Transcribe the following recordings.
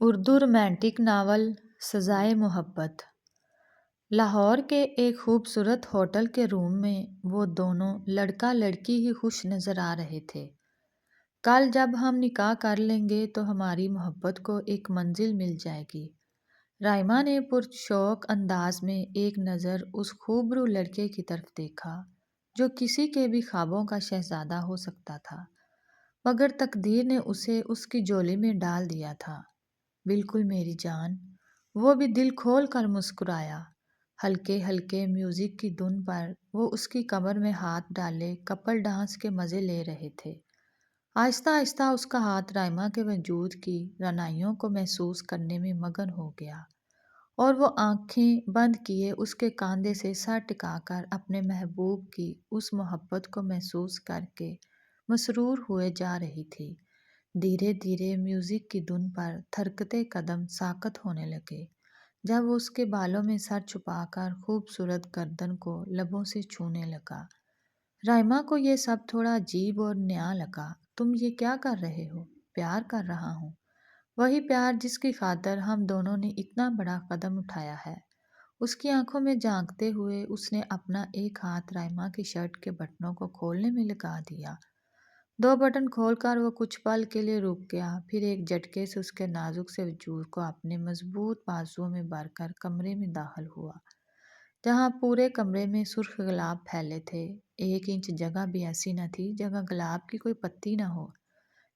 Urdu romantic novel سزائے محبت۔ لاہور کے ایک خوبصورت ہوٹل کے روم میں وہ دونوں لڑکا لڑکی ہی خوش نظر آ رہے تھے۔ کل جب ہم نکاح کر لیں گے تو ہماری محبت کو ایک منزل مل جائے گی۔ رائما نے پرشوق انداز میں ایک نظر اس خوبرو لڑکے کی طرف دیکھا جو کسی کے بھی خوابوں کا شہزادہ ہو سکتا تھا، مگر تقدیر نے اسے اس کی جولی میں ڈال دیا تھا۔ بالکل میری جان، وہ بھی دل کھول کر مسکرایا۔ ہلکے ہلکے میوزک کی دھن پر وہ اس کی کمر میں ہاتھ ڈالے کپل ڈانس کے مزے لے رہے تھے۔ آہستہ آہستہ اس کا ہاتھ رائما کے وجود کی رعنائیوں کو محسوس کرنے میں مگن ہو گیا، اور وہ آنکھیں بند کیے اس کے کاندھے سے سر ٹکا کر اپنے محبوب کی اس محبت کو محسوس کر کے مسرور ہوئے جا رہی تھی۔ دھیرے دھیرے میوزک کی دھن پر تھرکتے قدم ساکت ہونے لگے جب وہ اس کے بالوں میں سر چھپا کر خوبصورت گردن کو لبوں سے چھونے لگا۔ رائما کو یہ سب تھوڑا عجیب اور نیا لگا۔ تم یہ کیا کر رہے ہو؟ پیار کر رہا ہوں، وہی پیار جس کی خاطر ہم دونوں نے اتنا بڑا قدم اٹھایا ہے۔ اس کی آنکھوں میں جھانکتے ہوئے اس نے اپنا ایک ہاتھ رائما کی شرٹ کے بٹنوں کو کھولنے میں لگا دیا۔ دو بٹن کھول کر وہ کچھ پل کے لیے رک گیا، پھر ایک جھٹکے سے اس کے نازک سے وجود کو اپنے مضبوط بازوؤں میں بھر کر کمرے میں داخل ہوا، جہاں پورے کمرے میں سرخ گلاب پھیلے تھے۔ 1 انچ جگہ بھی ایسی نہ تھی جگہ گلاب کی کوئی پتی نہ ہو۔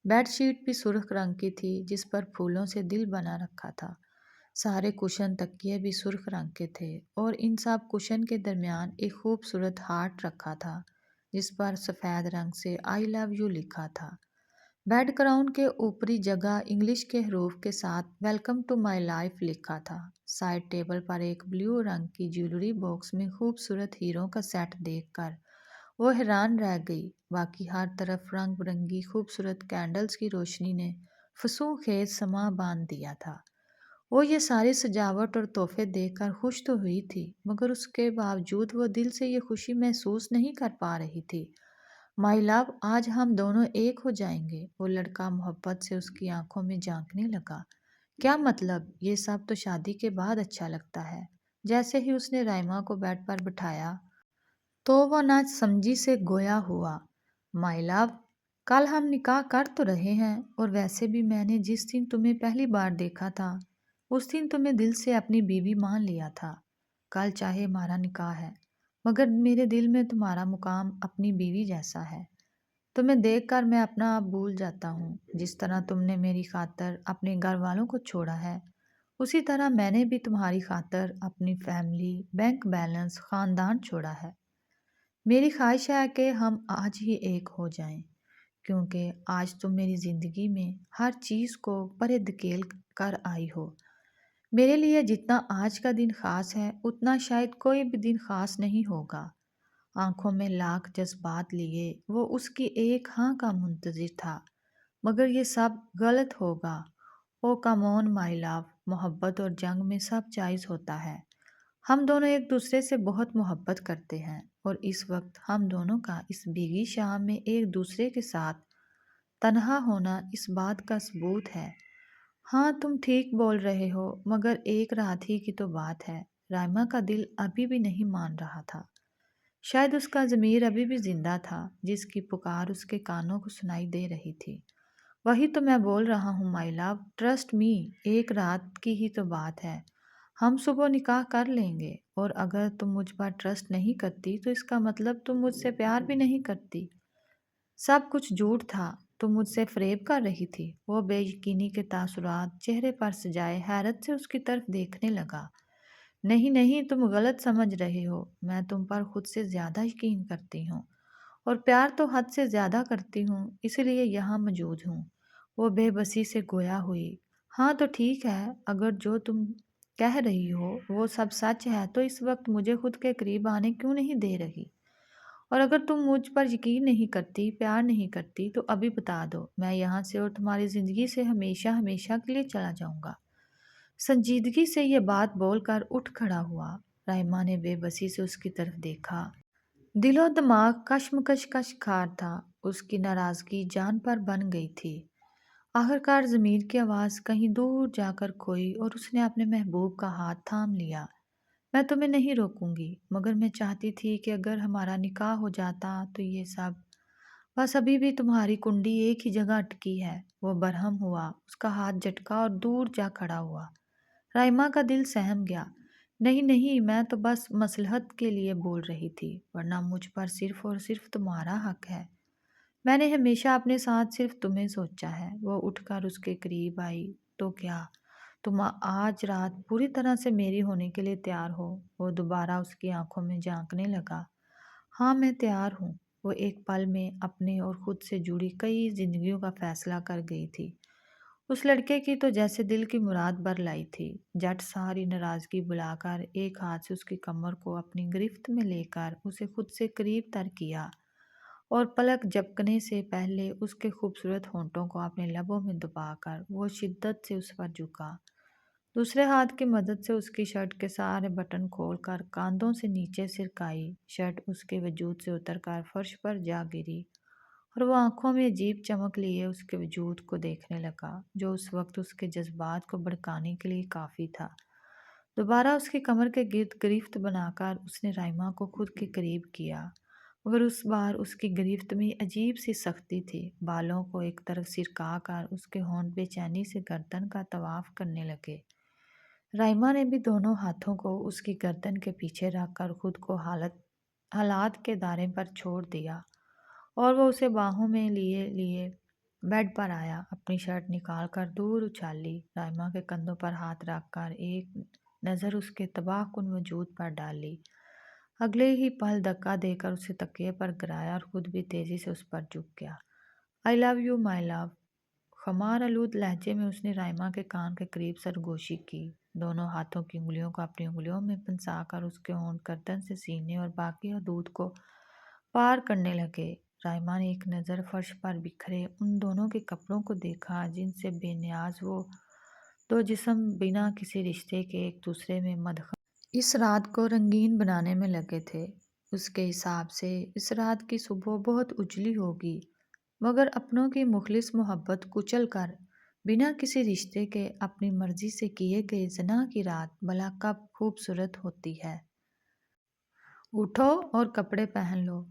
بیڈ شیٹ بھی سرخ رنگ کی تھی جس پر پھولوں سے دل بنا رکھا تھا۔ سارے کشن تکیے بھی سرخ رنگ کے تھے، اور ان سب کشن کے درمیان ایک خوبصورت ہارٹ رکھا تھا جس پر سفید رنگ سے آئی لو یو لکھا تھا۔ بیڈ کراؤن کے اوپری جگہ انگلش کے حروف کے ساتھ ویلکم ٹو مائی لائف لکھا تھا۔ سائڈ ٹیبل پر ایک بلیو رنگ کی جیولری باکس میں خوبصورت ہیروں کا سیٹ دیکھ کر وہ حیران رہ گئی۔ باقی ہر طرف رنگ برنگی خوبصورت کینڈلز کی روشنی نے فسوں خیز سما باندھ دیا تھا۔ وہ یہ ساری سجاوٹ اور تحفے دیکھ کر خوش تو ہوئی تھی، مگر اس کے باوجود وہ دل سے یہ خوشی محسوس نہیں کر پا رہی تھی۔ مائی لو، آج ہم دونوں ایک ہو جائیں گے۔ وہ لڑکا محبت سے اس کی آنکھوں میں جھانکنے لگا۔ کیا مطلب؟ یہ سب تو شادی کے بعد اچھا لگتا ہے۔ جیسے ہی اس نے رائما کو بیڈ پر بٹھایا تو وہ نہ سمجھی سے گویا ہوا۔ مائی لو، کل ہم نکاح کر تو رہے ہیں، اور ویسے بھی میں نے جس دن تمہیں پہلی بار دیکھا تھا اس دن تمہیں دل سے اپنی بیوی مان لیا تھا۔ کل چاہے ہمارا نکاح ہے، مگر میرے دل میں تمہارا مقام اپنی بیوی جیسا ہے۔ تمہیں دیکھ کر میں اپنا آپ بھول جاتا ہوں۔ جس طرح تم نے میری خاطر اپنے گھر والوں کو چھوڑا ہے، اسی طرح میں نے بھی تمہاری خاطر اپنی فیملی، بینک بیلنس، خاندان چھوڑا ہے۔ میری خواہش ہے کہ ہم آج ہی ایک ہو جائیں، کیونکہ آج تم میری زندگی میں ہر چیز کو پرے دھکیل کر آئی ہو۔ میرے لیے جتنا آج کا دن خاص ہے اتنا شاید کوئی بھی دن خاص نہیں ہوگا۔ آنکھوں میں لاکھ جذبات لیے وہ اس کی ایک ہاں کا منتظر تھا۔ مگر یہ سب غلط ہوگا۔ او کم آن مائی لو، محبت اور جنگ میں سب جائز ہوتا ہے۔ ہم دونوں ایک دوسرے سے بہت محبت کرتے ہیں، اور اس وقت ہم دونوں کا اس بھیگی شام میں ایک دوسرے کے ساتھ تنہا ہونا اس بات کا ثبوت ہے۔ ہاں، تم ٹھیک بول رہے ہو، مگر ایک رات ہی کی تو بات ہے۔ رائما کا دل ابھی بھی نہیں مان رہا تھا۔ شاید اس کا ضمیر ابھی بھی زندہ تھا، جس کی پکار اس کے کانوں کو سنائی دے رہی تھی۔ وہی تو میں بول رہا ہوں مائی لو، ٹرسٹ می، ایک رات کی ہی تو بات ہے۔ ہم صبح نکاح کر لیں گے، اور اگر تم مجھ پر ٹرسٹ نہیں کرتی تو اس کا مطلب تم مجھ سے پیار بھی نہیں کرتی۔ سب کچھ جھوٹ تھا، تم مجھ سے فریب کر رہی تھی۔ وہ بے یقینی کے تاثرات چہرے پر سجائے حیرت سے اس کی طرف دیکھنے لگا۔ نہیں نہیں، تم غلط سمجھ رہے ہو۔ میں تم پر خود سے زیادہ یقین کرتی ہوں، اور پیار تو حد سے زیادہ کرتی ہوں، اس لیے یہاں موجود ہوں۔ وہ بے بسی سے گویا ہوئی۔ ہاں تو ٹھیک ہے، اگر جو تم کہہ رہی ہو وہ سب سچ ہے تو اس وقت مجھے خود کے قریب آنے کیوں نہیں دے رہی؟ اور اگر تم مجھ پر یقین نہیں کرتی، پیار نہیں کرتی، تو ابھی بتا دو، میں یہاں سے اور تمہاری زندگی سے ہمیشہ ہمیشہ کے لیے چلا جاؤں گا۔ سنجیدگی سے یہ بات بول کر اٹھ کھڑا ہوا۔ رائما نے بے بسی سے اس کی طرف دیکھا۔ دل و دماغ کشمکش کا شکار تھا۔ اس کی ناراضگی جان پر بن گئی تھی۔ آخرکار ضمیر کی آواز کہیں دور جا کر کھوئی اور اس نے اپنے محبوب کا ہاتھ تھام لیا۔ میں تمہیں نہیں روکوں گی، مگر میں چاہتی تھی کہ اگر ہمارا نکاح ہو جاتا تو یہ سب، بس ابھی بھی تمہاری کنڈی ایک ہی جگہ اٹکی ہے۔ وہ برہم ہوا، اس کا ہاتھ جھٹکا اور دور جا کھڑا ہوا۔ رائمہ کا دل سہم گیا۔ نہیں نہیں، میں تو بس مصلحت کے لیے بول رہی تھی، ورنہ مجھ پر صرف اور صرف تمہارا حق ہے۔ میں نے ہمیشہ اپنے ساتھ صرف تمہیں سوچا ہے۔ وہ اٹھ کر اس کے قریب آئی۔ تو کیا تم آج رات پوری طرح سے میری ہونے کے لیے تیار ہو؟ وہ دوبارہ اس کی آنکھوں میں جھانکنے لگا۔ ہاں میں تیار ہوں۔ وہ ایک پل میں اپنے اور خود سے جڑی کئی زندگیوں کا فیصلہ کر گئی تھی۔ اس لڑکے کی تو جیسے دل کی مراد بر لائی تھی۔ جٹ ساری ناراضگی بلا کر ایک ہاتھ سے اس کی کمر کو اپنی گرفت میں لے کر اسے خود سے قریب تر کیا اور پلک جھپکنے سے پہلے اس کے خوبصورت ہونٹوں کو اپنے لبوں میں دبا کر وہ شدت سے اس پر جھکا۔ دوسرے ہاتھ کی مدد سے اس کی شرٹ کے سارے بٹن کھول کر کاندھوں سے نیچے سرکائی۔ شرٹ اس کے وجود سے اتر کر فرش پر جا گری اور وہ آنکھوں میں عجیب چمک لیے اس کے وجود کو دیکھنے لگا، جو اس وقت اس کے جذبات کو بھڑکانے کے لیے کافی تھا۔ دوبارہ اس کی کمر کے گرد گرفت بنا کر اس نے رائمہ کو خود کے قریب کیا، مگر اس بار اس کی گرفت میں عجیب سی سختی تھی۔ بالوں کو ایک طرف سرکا کر اس کے ہونٹ بے چینی سے گردن کا طواف کرنے لگے۔ رائمہ نے بھی دونوں ہاتھوں کو اس کی گردن کے پیچھے رکھ کر خود کو حالات کے دائرے پر چھوڑ دیا اور وہ اسے باہوں میں لیے لیے بیڈ پر آیا، اپنی شرٹ نکال کر دور اچھالی، رائمہ کے کندھوں پر ہاتھ رکھ کر ایک نظر اس کے تباہ کن وجود پر ڈالی۔ اگلے ہی پل دھکا دے کر اسے تکیے پر گرایا اور خود بھی تیزی سے اس پر جھک گیا۔ آئی لو یو مائی لو، خمار آلود لہجے میں اس نے رائمہ کے کان کے قریب سرگوشی کی، دونوں ہاتھوں کی انگلیوں کو اپنی انگلیوں میں پھنسا کر اس کے ہونٹ گردن سے سینے اور باقی حدود کو پار کرنے لگے۔ رائمہ نے ایک نظر فرش پر بکھرے ان دونوں کے کپڑوں کو دیکھا جن سے بے نیاز وہ دو جسم بنا کسی رشتے کے ایک دوسرے میں مدخل اس رات کو رنگین بنانے میں لگے تھے۔ اس کے حساب سے اس رات کی صبح بہت اجلی ہوگی، مگر اپنوں کی مخلص محبت کچل کر بنا کسی رشتے کے اپنی مرضی سے کیے گئے زنا کی رات بھلا کب خوبصورت ہوتی ہے۔ اٹھو اور کپڑے پہن لو۔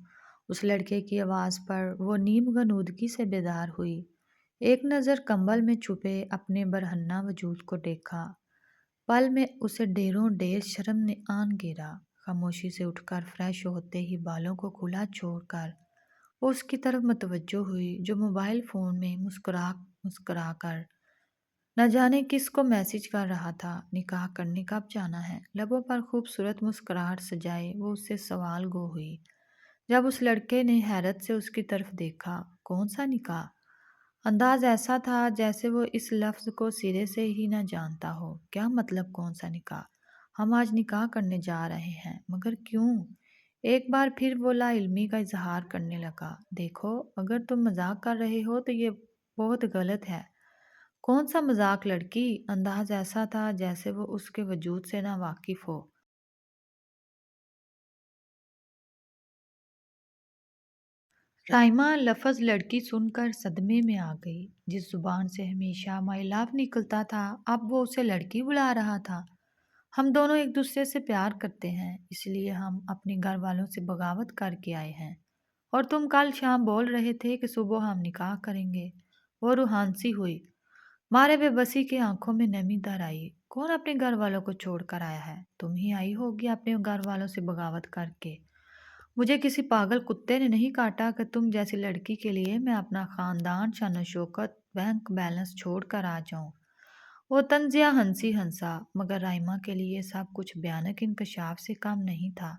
اس لڑکے کی آواز پر وہ نیم غنودگی سے بیدار ہوئی۔ ایک نظر کمبل میں چھپے اپنے برہنہ وجود کو دیکھا۔ پل میں اسے ڈیروں ڈیر شرم نے آن گھیرا۔ خاموشی سے اٹھ کر فریش ہوتے ہی بالوں کو کھلا چھوڑ کر وہ اس کی طرف متوجہ ہوئی، جو موبائل فون میں مسکرا کر نہ جانے کس کو میسج کر رہا تھا۔ نکاح کرنے کب جانا ہے؟ لبوں پر خوبصورت مسکراہٹ سجائے وہ اس سے سوال گو ہوئی، جب اس لڑکے نے حیرت سے اس کی طرف دیکھا۔ کون سا نکاح؟ انداز ایسا تھا جیسے وہ اس لفظ کو سرے سے ہی نہ جانتا ہو۔ کیا مطلب کون سا نکاح؟ ہم آج نکاح کرنے جا رہے ہیں، مگر کیوں؟ ایک بار پھر وہ لا علمی کا اظہار کرنے لگا۔ دیکھو، اگر تم مذاق کر رہے ہو تو یہ بہت غلط ہے۔ کون سا مذاق لڑکی؟ انداز ایسا تھا جیسے وہ اس کے وجود سے نہ واقف ہو۔ رائمہ لفظ لڑکی سن کر صدمے میں آ گئی۔ جس زبان سے ہمیشہ مائی لو نکلتا تھا، اب وہ اسے لڑکی بلا رہا تھا۔ ہم دونوں ایک دوسرے سے پیار کرتے ہیں، اس لیے ہم اپنے گھر والوں سے بغاوت کر کے آئے ہیں، اور تم کل شام بول رہے تھے کہ صبح ہم نکاح کریں گے۔ وہ روحانسی ہوئی۔ مارے بے بسی کی آنکھوں میں نمی در آئی۔ کون اپنے گھر والوں کو چھوڑ کر آیا ہے؟ تم ہی آئی ہوگی اپنے گھر والوں سے بغاوت کر کے۔ مجھے کسی پاگل کتے نے نہیں کاٹا کہ تم جیسی لڑکی کے لیے میں اپنا خاندان، شان و شوکت، بینک بیلنس چھوڑ کر آ جاؤں۔ وہ طنزیہ ہنسا، مگر رائمہ کے لیے سب کچھ بھیانک انکشاف سے کم نہیں تھا۔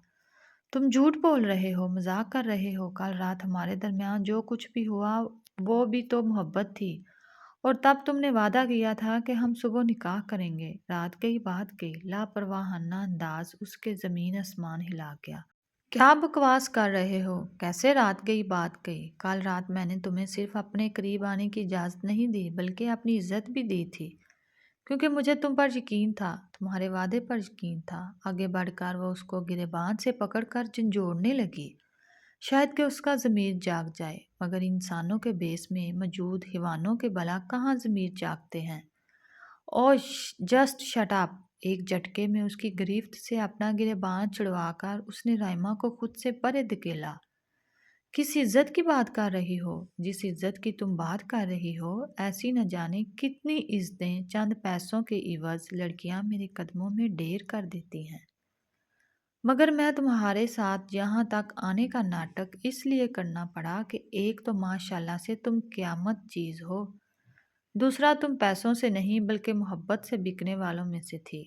تم جھوٹ بول رہے ہو، مذاق کر رہے ہو۔ کل رات ہمارے درمیان جو کچھ بھی ہوا وہ بھی تو محبت تھی، اور تب تم نے وعدہ کیا تھا کہ ہم صبح نکاح کریں گے۔ رات گئی بات گئی۔ لاپرواہانہ انداز اس کے زمین آسمان ہلا گیا۔ کیا بکواس کر رہے ہو؟ کیسے رات گئی بات گئی؟ کل رات میں نے تمہیں صرف اپنے قریب آنے کی اجازت نہیں دی بلکہ اپنی عزت بھی دی تھی، کیونکہ مجھے تم پر یقین تھا، تمہارے وعدے پر یقین تھا۔ آگے بڑھ کر وہ اس کو گریبان سے پکڑ کر جھنجھوڑنے لگی۔ شاید کہ اس کا ضمیر جاگ جائے، مگر انسانوں کے بیس میں موجود حیوانوں کے بلا کہاں ضمیر جاگتے ہیں؟ اور جسٹ شٹ اپ! ایک جھٹکے میں اس کی گرفت سے اپنا گریباں چھڑوا کر اس نے رائما کو خود سے پرے دھکیلا۔ کس عزت کی بات کر رہی ہو؟ جس عزت کی تم بات کر رہی ہو، ایسی نہ جانے کتنی عزتیں چند پیسوں کے عوض لڑکیاں میرے قدموں میں ڈھیر کر دیتی ہیں۔ مگر میں تمہارے ساتھ یہاں تک آنے کا ناٹک اس لیے کرنا پڑا کہ ایک تو ماشاءاللہ سے تم قیامت چیز ہو، دوسرا تم پیسوں سے نہیں بلکہ محبت سے بکنے والوں میں سے تھی۔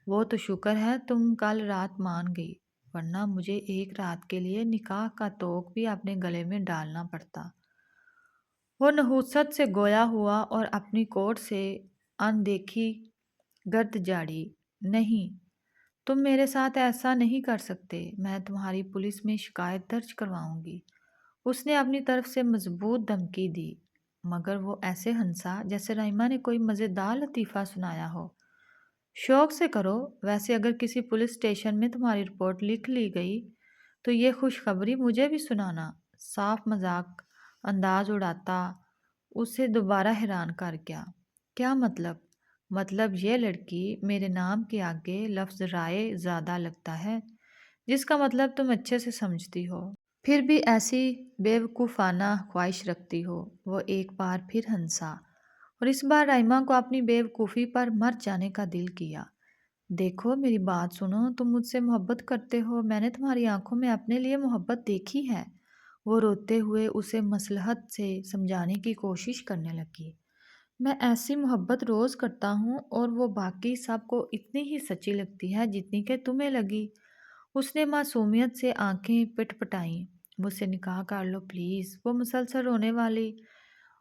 وہ تو شکر ہے تم کل رات مان گئی، ورنہ مجھے ایک رات کے لیے نکاح کا طوق بھی اپنے گلے میں ڈالنا پڑتا۔ وہ نحوست سے گویا ہوا اور اپنی کوٹ سے اندیکھی گرد جاڑی۔ نہیں، تم میرے ساتھ ایسا نہیں کر سکتے، میں تمہاری پولیس میں شکایت درج کرواؤں گی۔ اس نے اپنی طرف سے مضبوط دھمکی دی، مگر وہ ایسے ہنسا جیسے رائما نے کوئی مزیدار لطیفہ سنایا ہو۔ شوق سے کرو، ویسے اگر کسی پولیس اسٹیشن میں تمہاری رپورٹ لکھ لی گئی تو یہ خوشخبری مجھے بھی سنانا۔ صاف مذاق انداز اڑاتا اسے دوبارہ حیران کر گیا۔ کیا مطلب؟ مطلب یہ لڑکی میرے نام کے آگے لفظ رائے زیادہ لگتا ہے، جس کا مطلب تم اچھے سے سمجھتی ہو، پھر بھی ایسی بیوقوفانہ خواہش رکھتی ہو۔ وہ ایک بار پھر ہنسا اور اس بار رائما کو اپنی بیوقوفی پر مر جانے کا دل کیا۔ دیکھو میری بات سنو، تم مجھ سے محبت کرتے ہو، میں نے تمہاری آنکھوں میں اپنے لیے محبت دیکھی ہے۔ وہ روتے ہوئے اسے مصلحت سے سمجھانے کی کوشش کرنے لگی۔ میں ایسی محبت روز کرتا ہوں اور وہ باقی سب کو اتنی ہی سچی لگتی ہے جتنی کہ تمہیں لگی۔ اس نے معصومیت سے آنکھیں پٹ پٹائیں۔ مجھ سے نکاح کر لو پلیز، وہ مسلسل رونے والی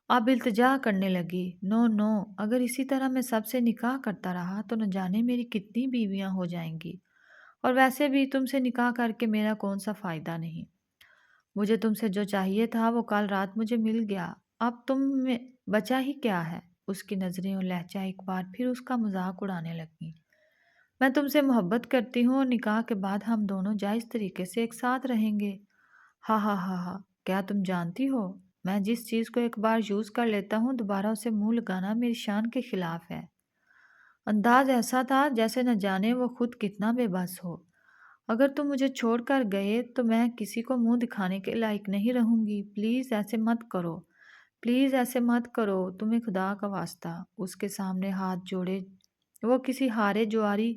اب التجا کرنے لگی۔ نو نو، اگر اسی طرح میں سب سے نکاح کرتا رہا تو نہ جانے میری کتنی بیویاں ہو جائیں گی، اور ویسے بھی تم سے نکاح کر کے میرا کون سا فائدہ نہیں۔ مجھے تم سے جو چاہیے تھا وہ کل رات مجھے مل گیا، اب تم میں بچا ہی کیا ہے؟ اس کی نظریں اور لہجہ ایک بار پھر اس کا مذاق اڑانے لگیں۔ میں تم سے محبت کرتی ہوں اور نکاح کے بعد ہم دونوں جائز طریقے سے ایک ساتھ رہیں گے۔ ہاں ہاں ہاں ہاں، کیا تم جانتی ہو میں جس چیز کو ایک بار یوز کر لیتا ہوں دوبارہ اسے منہ لگانا میری شان کے خلاف ہے۔ انداز ایسا تھا جیسے نہ جانے وہ خود کتنا بے بس ہو۔ اگر تم مجھے چھوڑ کر گئے تو میں کسی کو منہ دکھانے کے لائق نہیں رہوں گی۔ پلیز ایسے مت کرو، پلیز ایسے مت کرو، تمہیں خدا کا واسطہ۔ اس کے سامنے ہاتھ جوڑے وہ کسی ہارے جواری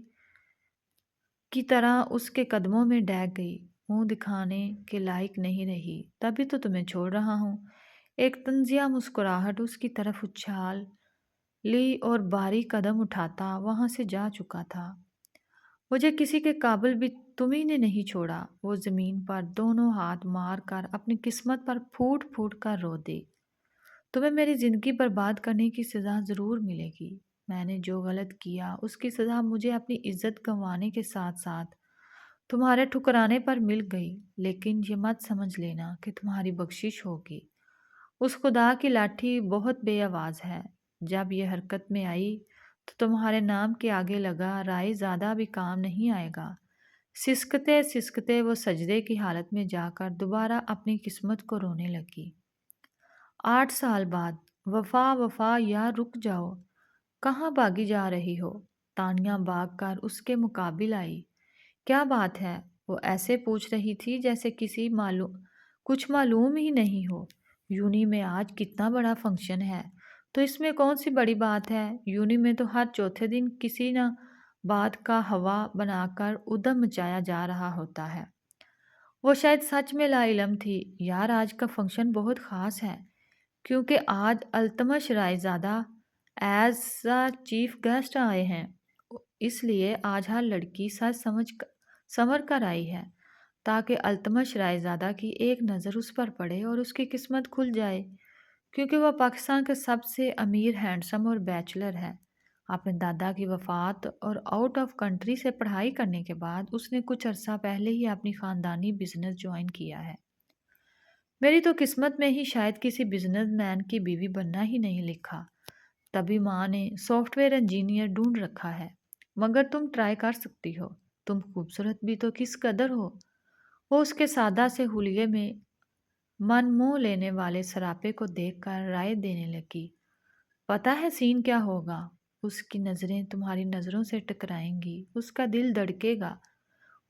کی طرح اس کے قدموں میں ڈگ گئی۔ منہ دکھانے کے لائق نہیں رہی، تبھی تو تمہیں چھوڑ رہا ہوں۔ ایک طنزیہ مسکراہٹ اس کی طرف اچھال لی اور باری قدم اٹھاتا وہاں سے جا چکا تھا۔ مجھے کسی کے قابل بھی تمہیں نے نہیں چھوڑا۔ وہ زمین پر دونوں ہاتھ مار کر اپنی قسمت پر پھوٹ پھوٹ کر رو دی۔ تمہیں میری زندگی برباد کرنے کی سزا ضرور ملے گی۔ میں نے جو غلط کیا اس کی سزا مجھے اپنی عزت گنوانے کے ساتھ ساتھ تمہارے ٹھکرانے پر مل گئی، لیکن یہ مت سمجھ لینا کہ تمہاری بخشش ہوگی۔ اس خدا کی لاٹھی بہت بے آواز ہے، جب یہ حرکت میں آئی تو تمہارے نام کے آگے لگا رائے زیادہ بھی کام نہیں آئے گا۔ سسکتے سسکتے وہ سجدے کی حالت میں جا کر دوبارہ اپنی قسمت کو رونے لگی۔ 8 سال بعد، وفا وفا یا رک جاؤ، کہاں بھاگی جا رہی ہو؟ تانیہ بھاگ کر اس کے مقابل آئی۔ کیا بات ہے؟ وہ ایسے پوچھ رہی تھی جیسے کچھ معلوم ہی نہیں ہو۔ یونی میں آج کتنا بڑا فنکشن ہے، تو اس میں کون سی بڑی بات ہے؟ یونی میں تو ہر چوتھے دن کسی نہ بات کا ہوا بنا کر ادھم مچایا جا رہا ہوتا ہے۔ وہ شاید سچ میں لا علم تھی۔ یار آج کا فنکشن بہت خاص ہے، کیونکہ آج التمش رائے زادہ ایز چیف گیسٹ آئے ہیں، اس لیے آج ہر لڑکی سچ سمجھ کر آئی ہے تاکہ التمش رائے زادہ کی ایک نظر اس پر پڑے اور اس کی قسمت کھل جائے، کیونکہ وہ پاکستان کے سب سے امیر ہینڈسم اور بیچلر ہے۔ اپنے دادا کی وفات اور آؤٹ آف کنٹری سے پڑھائی کرنے کے بعد اس نے کچھ عرصہ پہلے ہی اپنی خاندانی بزنس جوائن کیا ہے۔ میری تو قسمت میں ہی شاید کسی بزنس مین کی بیوی بننا ہی نہیں لکھا، تبھی ماں نے سافٹ ویئر انجینئر ڈھونڈ رکھا ہے۔ مگر تم ٹرائی کر سکتی ہو، تم خوبصورت بھی تو کس قدر ہو۔ وہ اس کے سادہ سے حلیے میں من موہ لینے والے سراپے کو دیکھ کر رائے دینے لگی۔ پتہ ہے سین کیا ہوگا؟ اس کی نظریں تمہاری نظروں سے ٹکرائیں گی، اس کا دل دھڑکے گا،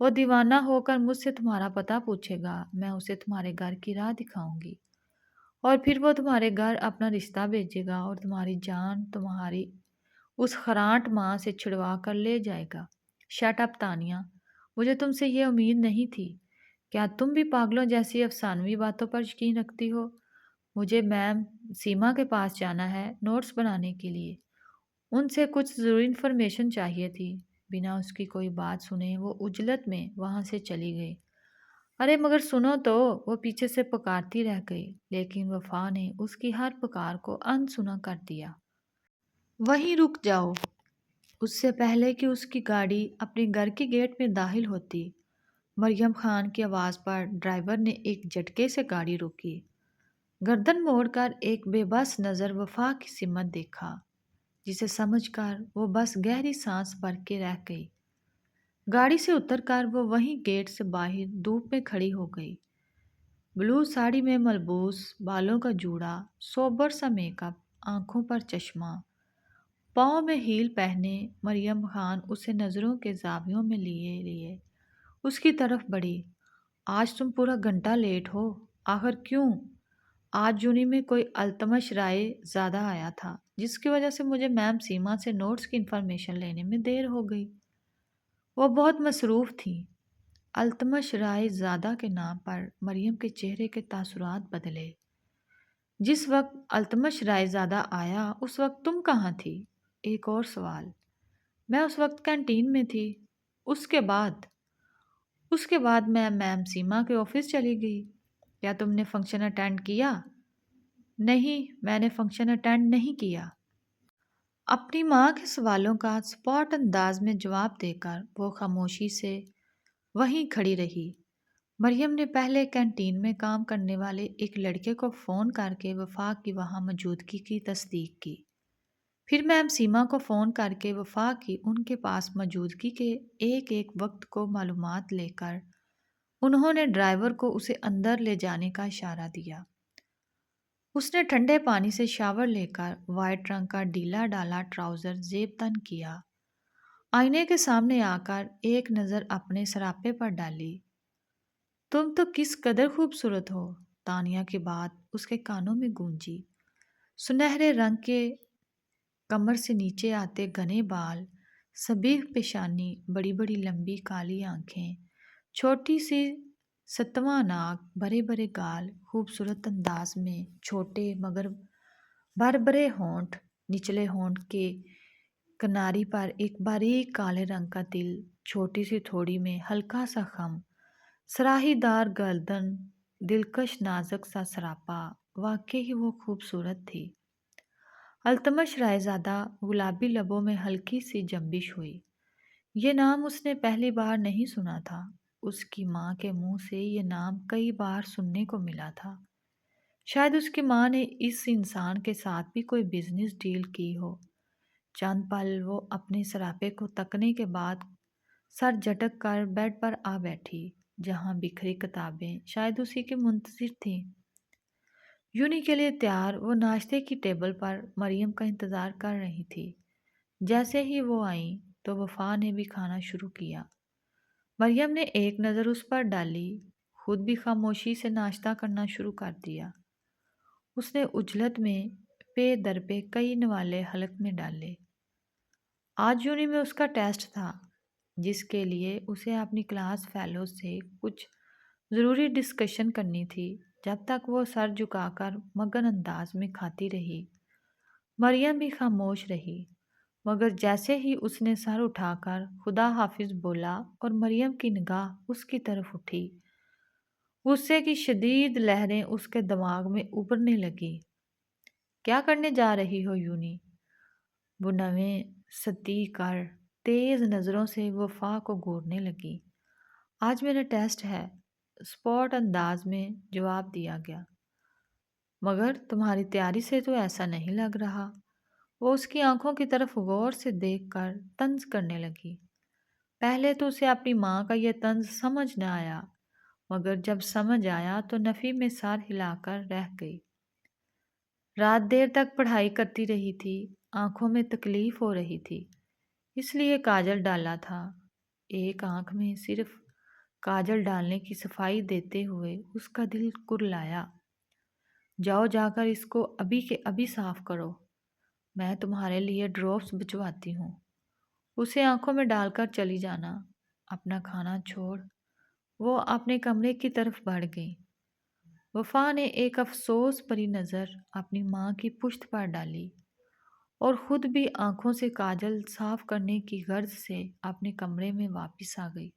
وہ دیوانہ ہو کر مجھ سے تمہارا پتہ پوچھے گا، میں اسے تمہارے گھر کی راہ دکھاؤں گی، اور پھر وہ تمہارے گھر اپنا رشتہ بھیجے گا اور تمہاری جان تمہاری اس خرانٹ ماں سے چھڑوا کر لے جائے گا۔ شٹ اپ تانیہ، مجھے تم سے یہ امید نہیں تھی۔ کیا تم بھی پاگلوں جیسی افسانوی باتوں پر یقین رکھتی ہو؟ مجھے میم سیما کے پاس جانا ہے نوٹس بنانے کے لیے، ان سے کچھ ضروری انفارمیشن چاہیے تھی۔ بنا اس کی کوئی بات سنے وہ عجلت میں وہاں سے چلی گئی۔ ارے مگر سنو تو، وہ پیچھے سے پکارتی رہ گئی، لیکن وفا نے اس کی ہر پکار کو انسنا کر دیا۔ وہیں رک جاؤ، اس سے پہلے کہ اس کی گاڑی اپنے گھر کے گیٹ میں داخل ہوتی، مریم خان کی آواز پر ڈرائیور نے ایک جھٹکے سے گاڑی روکی۔ گردن موڑ کر ایک بے بس نظر وفا کی سمت دیکھا، جسے سمجھ کر وہ بس گہری سانس بھر کے رہ گئی۔ گاڑی سے اتر کر وہ وہیں گیٹ سے باہر دھوپ میں کھڑی ہو گئی۔ بلو ساڑی میں ملبوس، بالوں کا جوڑا، سوبر سا میک اپ، آنکھوں پر چشمہ، پاؤں میں ہیل پہنے، مریم خان اسے نظروں کے زاویوں میں لیے لیے اس کی طرف بڑھی۔ آج تم پورا گھنٹہ لیٹ ہو، آخر کیوں؟ آج یونی میں کوئی التمش رائے زیادہ آیا تھا، جس کی وجہ سے مجھے میم سیما سے نوٹس کی انفارمیشن لینے میں دیر ہو گئی۔ وہ بہت مصروف تھیں۔ التمش رائے زادہ کے نام پر مریم کے چہرے کے تاثرات بدلے۔ جس وقت التمش رائے زادہ آیا اس وقت تم کہاں تھی؟ ایک اور سوال۔ میں اس وقت کینٹین میں تھی۔ اس کے بعد میں میم سیما کے آفس چلی گئی۔ کیا تم نے فنکشن اٹینڈ کیا؟ نہیں، میں نے فنکشن اٹینڈ نہیں کیا۔ اپنی ماں کے سوالوں کا سپاٹ انداز میں جواب دے کر وہ خاموشی سے وہیں کھڑی رہی۔ مریم نے پہلے کینٹین میں کام کرنے والے ایک لڑکے کو فون کر کے وفا کی وہاں موجودگی کی تصدیق کی۔ پھر میم سیما کو فون کر کے وفا کی ان کے پاس موجودگی کے ایک ایک وقت کو معلومات لے کر انہوں نے ڈرائیور کو اسے اندر لے جانے کا اشارہ دیا۔ اس نے ٹھنڈے پانی سے شاور لے کر وائٹ رنگ کا ڈھیلا ڈالا ٹراؤزر زیب تن کیا، آئینے کے سامنے آ کر ایک نظر اپنے سراپے پر ڈالی۔ تم تو کس قدر خوبصورت ہو، تانیہ کی بات اس کے کانوں میں گونجی۔ سنہرے رنگ کے کمر سے نیچے آتے گھنے بال، سبیک پیشانی، بڑی بڑی لمبی کالی آنکھیں، چھوٹی سی ستواں ناک، بڑے بڑے گال، خوبصورت انداز میں چھوٹے مگر بھربھرے ہونٹ، نچلے ہونٹ کے کناری پر ایک باریک کالے رنگ کا تل، چھوٹی سی تھوڑی میں ہلکا سا خم، سراہی دار گردن، دلکش نازک سا سراپا، واقعی ہی وہ خوبصورت تھی۔ التمش رائے زادہ گلابی لبوں میں ہلکی سی جنبش ہوئی۔ یہ نام اس نے پہلی بار نہیں سنا تھا، اس کی ماں کے منہ سے یہ نام کئی بار سننے کو ملا تھا۔ شاید اس کی ماں نے اس انسان کے ساتھ بھی کوئی بزنس ڈیل کی ہو۔ چند پل وہ اپنے سراپے کو تکنے کے بعد سر جھٹک کر بیڈ پر آ بیٹھی، جہاں بکھری کتابیں شاید اسی کے منتظر تھیں۔ یونی کے لیے تیار وہ ناشتے کی ٹیبل پر مریم کا انتظار کر رہی تھی۔ جیسے ہی وہ آئیں تو وفا نے بھی کھانا شروع کیا۔ مریم نے ایک نظر اس پر ڈالی، خود بھی خاموشی سے ناشتہ کرنا شروع کر دیا۔ اس نے عجلت میں پے در پہ کئی نوالے حلق میں ڈالے۔ آج یونی میں اس کا ٹیسٹ تھا، جس کے لیے اسے اپنی کلاس فیلو سے کچھ ضروری ڈسکشن کرنی تھی۔ جب تک وہ سر جھکا کر مگن انداز میں کھاتی رہی، مریم بھی خاموش رہی، مگر جیسے ہی اس نے سر اٹھا کر خدا حافظ بولا اور مریم کی نگاہ اس کی طرف اٹھی، غصے کی شدید لہریں اس کے دماغ میں ابھرنے لگی۔ کیا کرنے جا رہی ہو یونی؟ بنویں ستی کر تیز نظروں سے وفا کو گورنے لگی۔ آج میرا ٹیسٹ ہے، سپورٹ انداز میں جواب دیا گیا۔ مگر تمہاری تیاری سے تو ایسا نہیں لگ رہا۔ وہ اس کی آنکھوں کی طرف غور سے دیکھ کر طنز کرنے لگی۔ پہلے تو اسے اپنی ماں کا یہ طنز سمجھ نہ آیا۔ مگر جب سمجھ آیا تو نفی میں سر ہلا کر رہ گئی۔ رات دیر تک پڑھائی کرتی رہی تھی، آنکھوں میں تکلیف ہو رہی تھی، اس لیے کاجل ڈالا تھا۔ ایک آنکھ میں صرف کاجل ڈالنے کی صفائی دیتے ہوئے اس کا دل کرلایا۔ جاؤ جا کر اس کو ابھی کے ابھی صاف کرو، میں تمہارے لیے ڈراپس بچواتی ہوں۔ اسے آنکھوں میں ڈال کر چلی جانا۔ اپنا کھانا چھوڑ وہ اپنے کمرے کی طرف بڑھ گئی۔ وفا نے ایک افسوس بھری نظر اپنی ماں کی پشت پر ڈالی اور خود بھی آنکھوں سے کاجل صاف کرنے کی غرض سے اپنے کمرے میں واپس آ گئی۔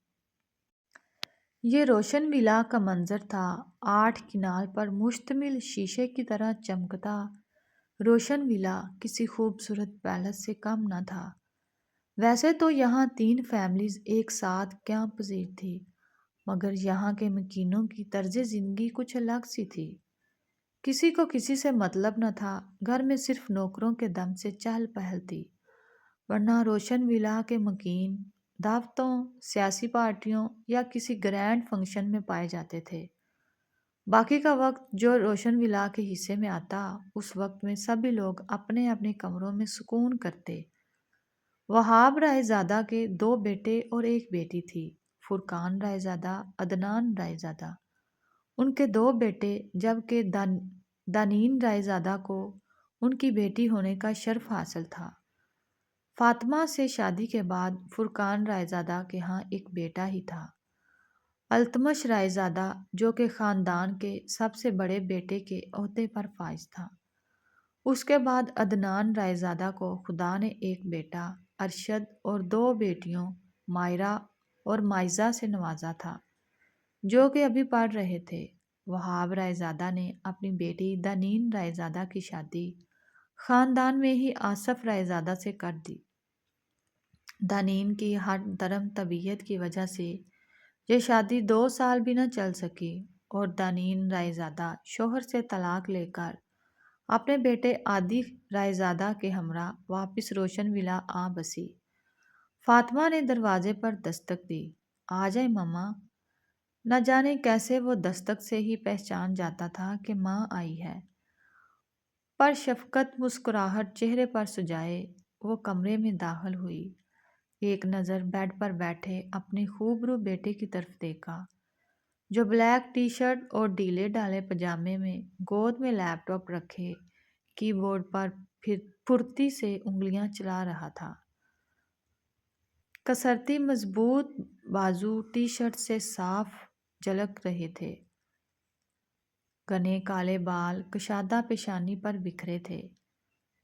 یہ روشن ولا کا منظر تھا۔ 8 کنال پر مشتمل شیشے کی طرح چمکتا روشن ولا کسی خوبصورت پیلس سے کم نہ تھا۔ ویسے تو یہاں 3 فیملیز ایک ساتھ قیام پذیر تھی، مگر یہاں کے مکینوں کی طرز زندگی کچھ الگ سی تھی۔ کسی کو کسی سے مطلب نہ تھا، گھر میں صرف نوکروں کے دم سے چہل پہل تھی، ورنہ روشن ولا کے مکین دعوتوں، سیاسی پارٹیوں یا کسی گرینڈ فنکشن میں پائے جاتے تھے۔ باقی کا وقت جو روشن ولا کے حصے میں آتا، اس وقت میں سبھی لوگ اپنے اپنے کمروں میں سکون کرتے۔ وہاب رائے زادہ کے 2 بیٹے اور ایک بیٹی تھی، فرقان رائے زادہ، عدنان رائے زادہ۔ ان کے 2 بیٹے جبکہ دانین رائے زادہ کو ان کی بیٹی ہونے کا شرف حاصل تھا۔ فاطمہ سے شادی کے بعد فرقان رائے زادہ کے ہاں ایک بیٹا ہی تھا، التمش رائے زادہ، جو کہ خاندان کے سب سے بڑے بیٹے کے عہدے پر فائز تھا۔ اس کے بعد عدنان رائے زادہ کو خدا نے ایک بیٹا ارشد اور 2 بیٹیوں مائرہ اور مائزہ سے نوازا تھا، جو کہ ابھی پڑھ رہے تھے۔ وہاب رائے زادہ نے اپنی بیٹی دانین رائے زادہ کی شادی خاندان میں ہی آصف رائے زادہ سے کر دی۔ دانین کی ہٹ درم طبیعت کی وجہ سے یہ شادی 2 سال بھی نہ چل سکی اور دانین رائے زادہ شوہر سے طلاق لے کر اپنے بیٹے عادی رائے زادہ کے ہمراہ واپس روشن ولا آ بسی۔ فاطمہ نے دروازے پر دستک دی۔ آ جائے ماما۔ نہ جانے کیسے وہ دستک سے ہی پہچان جاتا تھا کہ ماں آئی ہے۔ پر شفقت مسکراہٹ چہرے پر سجائے وہ کمرے میں داخل ہوئی۔ ایک نظر بیڈ پر بیٹھے اپنے خوبرو بیٹے کی طرف دیکھا، جو بلیک ٹی شرٹ اور ڈھیلے ڈھالے پجامے میں گود میں لیپ ٹاپ رکھے کی بورڈ پر پھرتی سے انگلیاں چلا رہا تھا۔ کسرتی مضبوط بازو ٹی شرٹ سے صاف جھلک رہے تھے۔ گھنے کالے بال کشادہ پیشانی پر بکھرے تھے۔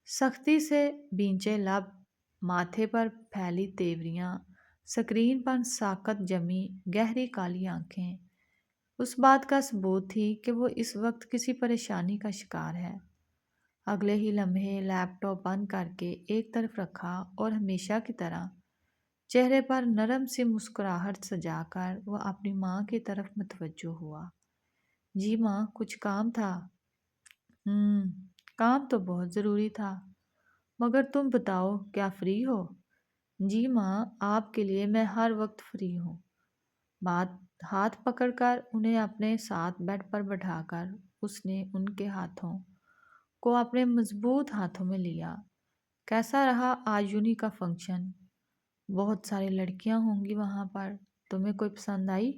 سختی سے بینچے لب، ماتھے پر پھیلی تیوریاں، سکرین پر ساکت جمی گہری کالی آنکھیں اس بات کا ثبوت تھی کہ وہ اس وقت کسی پریشانی کا شکار ہے۔ اگلے ہی لمحے لیپ ٹاپ بند کر کے ایک طرف رکھا اور ہمیشہ کی طرح چہرے پر نرم سی مسکراہٹ سجا کر وہ اپنی ماں کی طرف متوجہ ہوا۔ جی ماں، کچھ کام تھا؟ کام تو بہت ضروری تھا، مگر تم بتاؤ کیا فری ہو؟ جی ماں، آپ کے لیے میں ہر وقت فری ہوں۔ ہاتھ پکڑ کر انہیں اپنے ساتھ بیڈ پر بٹھا کر اس نے ان کے ہاتھوں کو اپنے مضبوط ہاتھوں میں لیا۔ کیسا رہا آج یونی کا فنکشن؟ بہت ساری لڑکیاں ہوں گی وہاں پر، تمہیں کوئی پسند آئی؟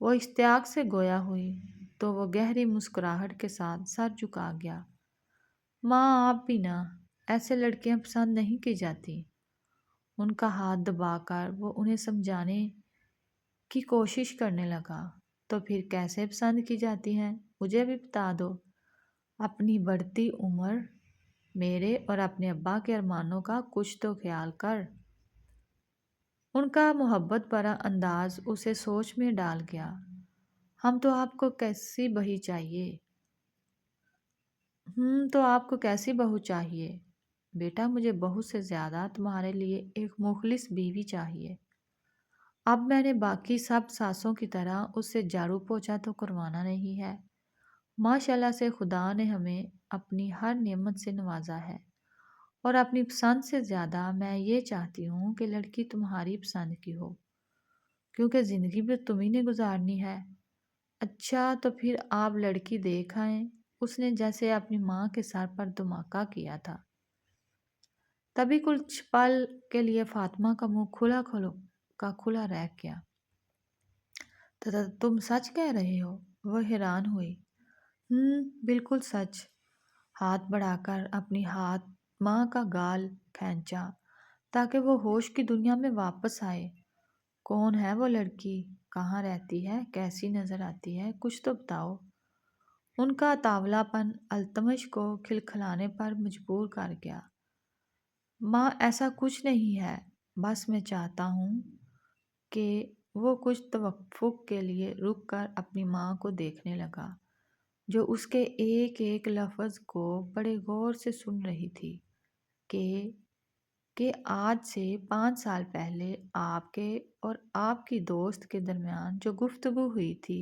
وہ اشتیاق سے گویا ہوئی تو وہ گہری مسکراہٹ کے ساتھ سر جھکا گیا۔ ماں آپ بھی نہ، ایسے لڑکیاں پسند نہیں کی جاتی۔ ان کا ہاتھ دبا کر وہ انہیں سمجھانے کی کوشش کرنے لگا۔ تو پھر کیسے پسند کی جاتی ہیں مجھے بھی بتا دو۔ اپنی بڑھتی عمر، میرے اور اپنے ابا کے ارمانوں کا کچھ تو خیال کر۔ ان کا محبت بھرا انداز اسے سوچ میں ڈال گیا۔ ہم تو آپ کو کیسی بہی چاہیے؟ تو آپ کو کیسی بہو چاہیے؟ بیٹا مجھے بہو سے زیادہ تمہارے لیے ایک مخلص بیوی چاہیے۔ اب میں نے باقی سب ساسوں کی طرح اس سے جھاڑو پوچھا تو کروانا نہیں ہے۔ ماشاءاللہ سے خدا نے ہمیں اپنی ہر نعمت سے نوازا ہے، اور اپنی پسند سے زیادہ میں یہ چاہتی ہوں کہ لڑکی تمہاری پسند کی ہو، کیونکہ زندگی بھی تمہیں نے گزارنی ہے۔ اچھا تو پھر آپ لڑکی دیکھ آئیں، اس نے جیسے اپنی ماں کے سر پر دھماکہ کیا تھا۔ تبھی کچھ پل کے لیے فاطمہ کا منہ کھلا رہ گیا۔ تم سچ کہہ رہے ہو؟ وہ حیران ہوئی۔ بالکل سچ۔ ہاتھ بڑھا کر اپنی ماں کا گال کھینچا تاکہ وہ ہوش کی دنیا میں واپس آئے۔ کون ہے وہ لڑکی؟ کہاں رہتی ہے؟ کیسی نظر آتی ہے؟ کچھ تو بتاؤ۔ ان کا تاولا پن التمش کو کھلکھلانے پر مجبور کر گیا۔ ماں ایسا کچھ نہیں ہے، بس میں چاہتا ہوں کہ وہ کچھ توقف کے لیے رک کر اپنی ماں کو دیکھنے لگا، جو اس کے ایک ایک لفظ کو بڑے غور سے سن رہی تھی۔ کہ آج سے 5 سال پہلے آپ کے اور آپ کی دوست کے درمیان جو گفتگو ہوئی تھی،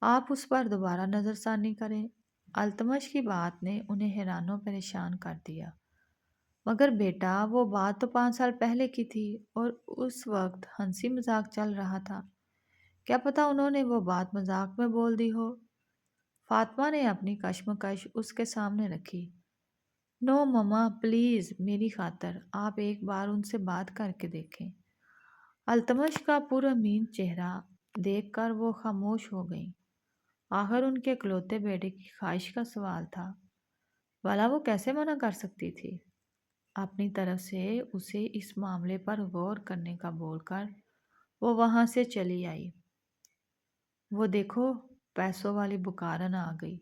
آپ اس پر دوبارہ نظر ثانی کریں۔ التمش کی بات نے انہیں حیران و پریشان کر دیا۔ مگر بیٹا، وہ بات تو 5 سال پہلے کی تھی اور اس وقت ہنسی مذاق چل رہا تھا۔ کیا پتہ انہوں نے وہ بات مذاق میں بول دی ہو۔ فاطمہ نے اپنی کشمکش اس کے سامنے رکھی۔ نو مما، پلیز، میری خاطر آپ ایک بار ان سے بات کر کے دیکھیں۔ التمش کا پرامین چہرہ دیکھ کر وہ خاموش ہو گئیں۔ آخر ان کے اکلوتے بیٹے کی خواہش کا سوال تھا، بھلا وہ کیسے منع کر سکتی تھی؟ اپنی طرف سے اسے اس معاملے پر غور کرنے کا بول کر وہ وہاں سے چلی آئی۔ وہ دیکھو، پیسوں والی بکارن آ گئی۔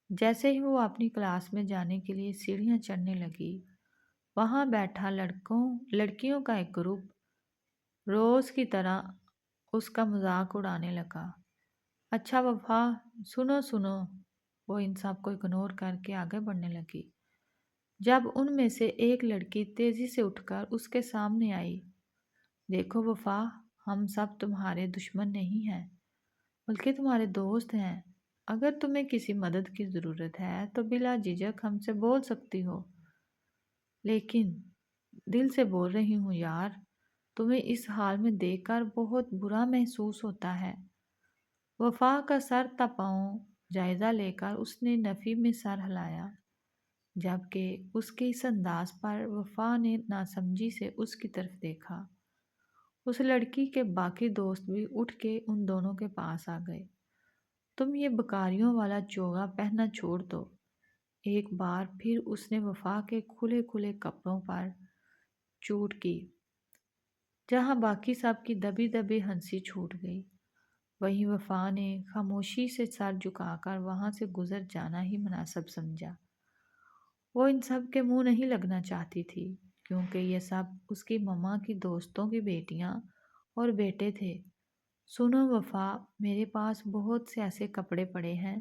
جیسے ہی وہ اپنی کلاس میں جانے کے لیے سیڑھیاں چڑھنے لگی، وہاں بیٹھا لڑکیوں کا ایک گروپ روز کی طرح اس کا مذاق اڑانے لگا۔ اچھا وفا، سنو۔ وہ ان سب کو اگنور کر کے آگے بڑھنے لگی، جب ان میں سے ایک لڑکی تیزی سے اٹھ کر اس کے سامنے آئی۔ دیکھو وفا، ہم سب تمہارے دشمن نہیں ہیں، بلکہ تمہارے دوست ہیں۔ اگر تمہیں کسی مدد کی ضرورت ہے تو بلا جھجک ہم سے بول سکتی ہو۔ لیکن دل سے بول رہی ہوں یار، تمہیں اس حال میں دیکھ کر بہت برا محسوس ہوتا ہے۔ وفا کا سر تا پاؤں جائزہ لے کر اس نے نفی میں سر ہلایا، جبکہ اس کے اس انداز پر وفا نے ناسمجھی سے اس کی طرف دیکھا۔ اس لڑکی کے باقی دوست بھی اٹھ کے ان دونوں کے پاس آ گئے۔ تم یہ بکاریوں والا چوغا پہننا چھوڑ دو۔ ایک بار پھر اس نے وفا کے کھلے کپڑوں پر چوٹ کی، جہاں باقی سب کی دبی دبی ہنسی چھوٹ گئی۔ وہیں وفا نے خاموشی سے سر جھکا کر وہاں سے گزر جانا ہی مناسب سمجھا۔ وہ ان سب کے منہ نہیں لگنا چاہتی تھی، کیونکہ یہ سب اس کی مما کی دوستوں کی بیٹیاں اور بیٹے تھے۔ سنو وفا، میرے پاس بہت سے ایسے کپڑے پڑے ہیں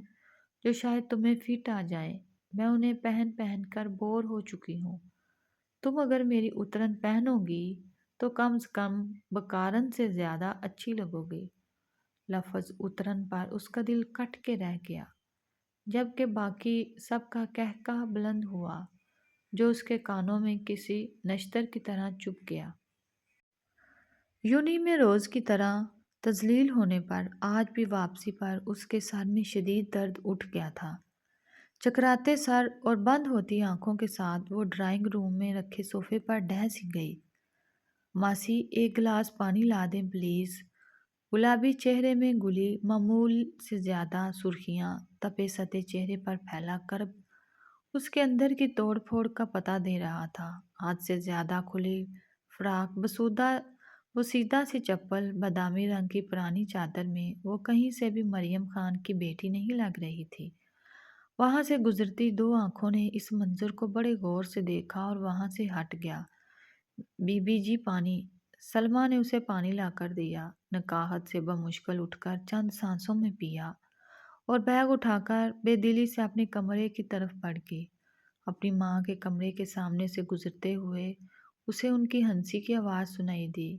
جو شاید تمہیں فٹ آ جائیں۔ میں انہیں پہن کر بور ہو چکی ہوں۔ تم اگر میری اترن پہنو گی تو کم سے کم بکارن سے زیادہ اچھی لگو گی۔ لفظ اترن پر اس کا دل کٹ کے رہ گیا، جبکہ باقی سب کا قہقہ بلند ہوا، جو اس کے کانوں میں کسی نشتر کی طرح چبھ گیا۔ یونی میں روز کی طرح تذلیل ہونے پر آج بھی واپسی پر اس کے سر میں شدید درد اٹھ گیا تھا۔ چکراتے سر اور بند ہوتی آنکھوں کے ساتھ وہ ڈرائنگ روم میں رکھے صوفے پر ڈھہ سی گئی۔ ماسی، ایک گلاس پانی لا دیں پلیز۔ گلابی چہرے میں گلی معمول سے زیادہ سرخیاں تپے سطح چہرے پر پھیلا کرب اس کے اندر کی توڑ پھوڑ کا پتہ دے رہا تھا۔ حد سے زیادہ کھلی فراق، بسیدہ سی چپل، بادامی رنگ کی پرانی چادر میں وہ کہیں سے بھی مریم خان کی بیٹی نہیں لگ رہی تھی۔ وہاں سے گزرتی 2 آنکھوں نے اس منظر کو بڑے غور سے دیکھا اور وہاں سے ہٹ گیا۔ بی بی جی پانی۔ سلمہ نے اسے پانی لا کر دیا۔ نکاہت سے بمشکل اٹھ کر چند سانسوں میں پیا اور بیگ اٹھا کر بے دلی سے اپنے کمرے کی طرف بڑھ گئی۔ اپنی ماں کے کمرے کے سامنے سے گزرتے ہوئے اسے ان کی ہنسی کی آواز سنائی دی۔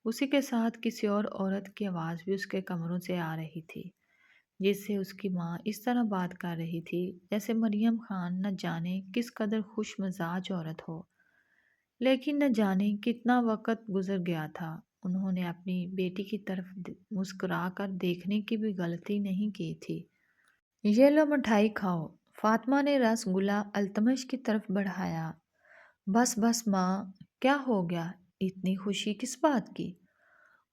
اسی کے ساتھ کسی اور عورت کی آواز بھی اس کے کمروں سے آ رہی تھی، جس سے اس کی ماں اس طرح بات کر رہی تھی جیسے مریم خان نہ جانے کس قدر خوش مزاج عورت ہو۔ لیکن نہ جانے کتنا وقت گزر گیا تھا، انہوں نے اپنی بیٹی کی طرف مسکرا کر دیکھنے کی بھی غلطی نہیں کی تھی۔ یہ لو مٹھائی کھاؤ۔ فاطمہ نے رس گلہ التمش کی طرف بڑھایا۔ بس بس ماں، کیا ہو گیا؟ اتنی خوشی کس بات کی؟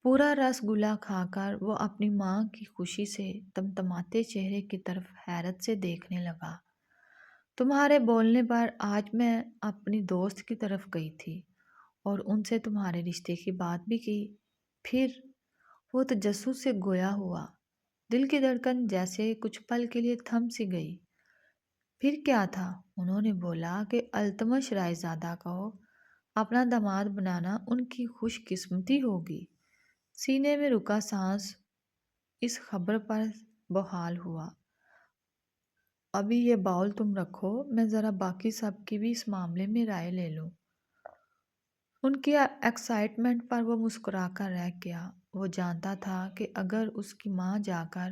پورا رس گلہ کھا کر وہ اپنی ماں کی خوشی سے تمتماتے چہرے کی طرف حیرت سے دیکھنے لگا۔ تمہارے بولنے پر آج میں اپنی دوست کی طرف گئی تھی اور ان سے تمہارے رشتے کی بات بھی کی۔ پھر وہ تجسس سے گویا ہوا، دل کی دھڑکن جیسے کچھ پل کے لیے تھم سی گئی۔ پھر کیا تھا؟ انہوں نے بولا کہ التمش رائے زادہ کو اپنا داماد بنانا ان کی خوش قسمتی ہوگی۔ سینے میں رکا سانس اس خبر پر بحال ہوا۔ ابھی یہ باؤل تم رکھو، میں ذرا باقی سب کی بھی اس معاملے میں رائے لے لوں۔ ان کی ایکسائٹمنٹ پر وہ مسکرا کر رہ گیا۔ وہ جانتا تھا کہ اگر اس کی ماں جا کر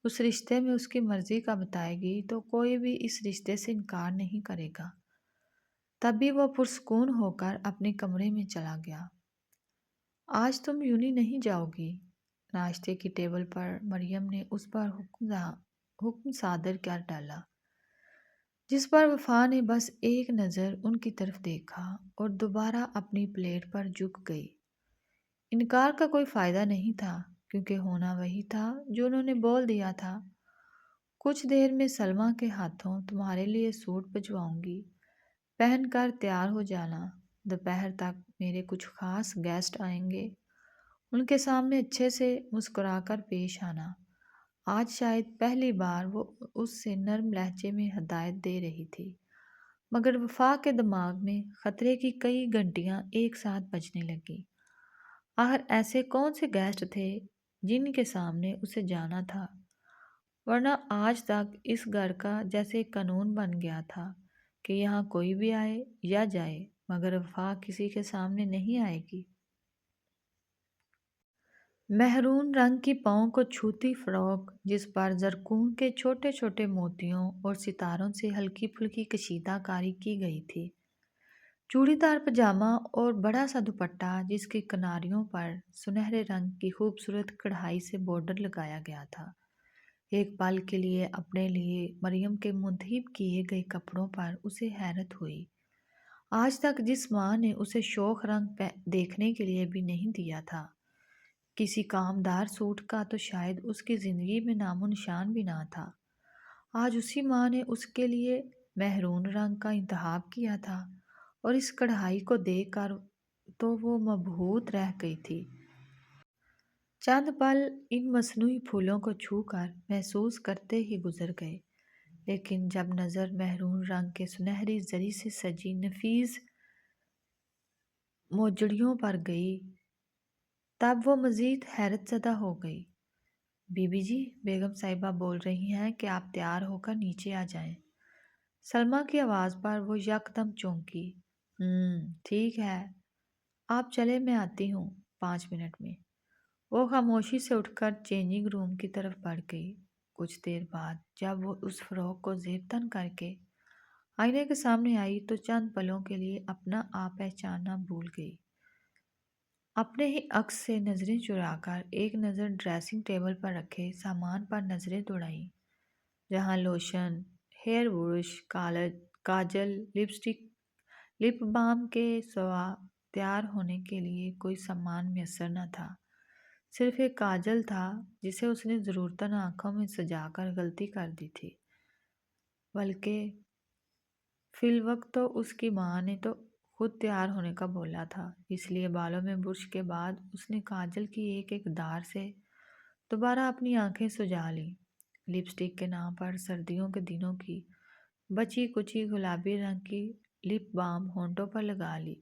اس رشتے میں اس کی مرضی کا بتائے گی تو کوئی بھی اس رشتے سے انکار نہیں کرے گا۔ تب بھی وہ پرسکون ہو کر اپنے کمرے میں چلا گیا۔ آج تم یونی نہیں جاؤ گی؟ ناشتے کی ٹیبل پر مریم نے اس پر حکم صادر کر ڈالا، جس پر وفا نے بس ایک نظر ان کی طرف دیکھا اور دوبارہ اپنی پلیٹ پر جھک گئی۔ انکار کا کوئی فائدہ نہیں تھا، کیونکہ ہونا وہی تھا جو انہوں نے بول دیا تھا۔ کچھ دیر میں سلمیٰ کے ہاتھوں تمہارے لیے سوٹ بھجواؤں گی، پہن کر تیار ہو جانا۔ دوپہر تک میرے کچھ خاص گیسٹ آئیں گے، ان کے سامنے اچھے سے مسکرا کر پیش آنا۔ آج شاید پہلی بار وہ اس سے نرم لہجے میں ہدایت دے رہی تھی، مگر وفا کے دماغ میں خطرے کی کئی گھنٹیاں ایک ساتھ بجنے لگیں۔ آخر ایسے کون سے گیسٹ تھے جن کے سامنے اسے جانا تھا؟ ورنہ آج تک اس گھر کا جیسے قانون بن گیا تھا کہ یہاں کوئی بھی آئے یا جائے مگر وفا کسی کے سامنے نہیں آئے گی۔ مہرون رنگ کی پاؤں کو چھوتی فراک، جس پر زرکون کے چھوٹے چھوٹے موتیوں اور ستاروں سے ہلکی پھلکی کشیدہ کاری کی گئی تھی، چوڑی دار پاجامہ اور بڑا سا دوپٹہ جس کی کناریوں پر سنہرے رنگ کی خوبصورت کڑھائی سے بارڈر لگایا گیا تھا۔ ایک پل کے لیے اپنے لیے مریم کے منتخب کیے گئے کپڑوں پر اسے حیرت ہوئی۔ آج تک جس ماں نے اسے شوخ رنگ دیکھنے کے لیے بھی نہیں دیا تھا، کسی کامدار سوٹ کا تو شاید اس کی زندگی میں نام و نشان بھی نہ تھا، آج اسی ماں نے اس کے لیے مہرون رنگ کا انتخاب کیا تھا، اور اس کڑھائی کو دیکھ کر تو وہ مبہوت رہ گئی تھی۔ چند پل ان مصنوعی پھولوں کو چھو کر محسوس کرتے ہی گزر گئے، لیکن جب نظر مہرون رنگ کے سنہری زری سے سجی نفیس موجڑیوں پر گئی تب وہ مزید حیرت زدہ ہو گئی۔ بی بی جی، بیگم صاحبہ بول رہی ہیں کہ آپ تیار ہو کر نیچے آ جائیں۔ سلمیٰ کی آواز پر وہ یکدم چونکی۔ ٹھیک ہے، آپ چلے، میں آتی ہوں 5 منٹ میں۔ وہ خاموشی سے اٹھ کر چینجنگ روم کی طرف بڑھ گئی۔ کچھ دیر بعد جب وہ اس فراق کو زیب تن کر کے آئینے کے سامنے آئی تو چند پلوں کے لیے اپنا آپ پہچاننا بھول گئی۔ اپنے ہی عکس سے نظریں چرا کر ایک نظر ڈریسنگ ٹیبل پر رکھے سامان پر نظریں دوڑائیں، جہاں لوشن، ہیئر برش، کاجل، لپسٹک، لپ بام کے سوا تیار ہونے کے لیے کوئی سامان میسر نہ تھا۔ صرف ایک کاجل تھا جسے اس نے ضرورتاً آنکھوں میں سجا کر غلطی کر دی تھی، بلکہ فی الوقت تو اس کی ماں نے تو خود تیار ہونے کا بولا تھا، اس لیے بالوں میں برش کے بعد اس نے کاجل کی ایک ایک دھار سے دوبارہ اپنی آنکھیں سجا لیں۔ لپسٹک کے نام پر سردیوں کے دنوں کی بچی کچی گلابی رنگ کی لپ بام ہونٹوں پر لگا لی،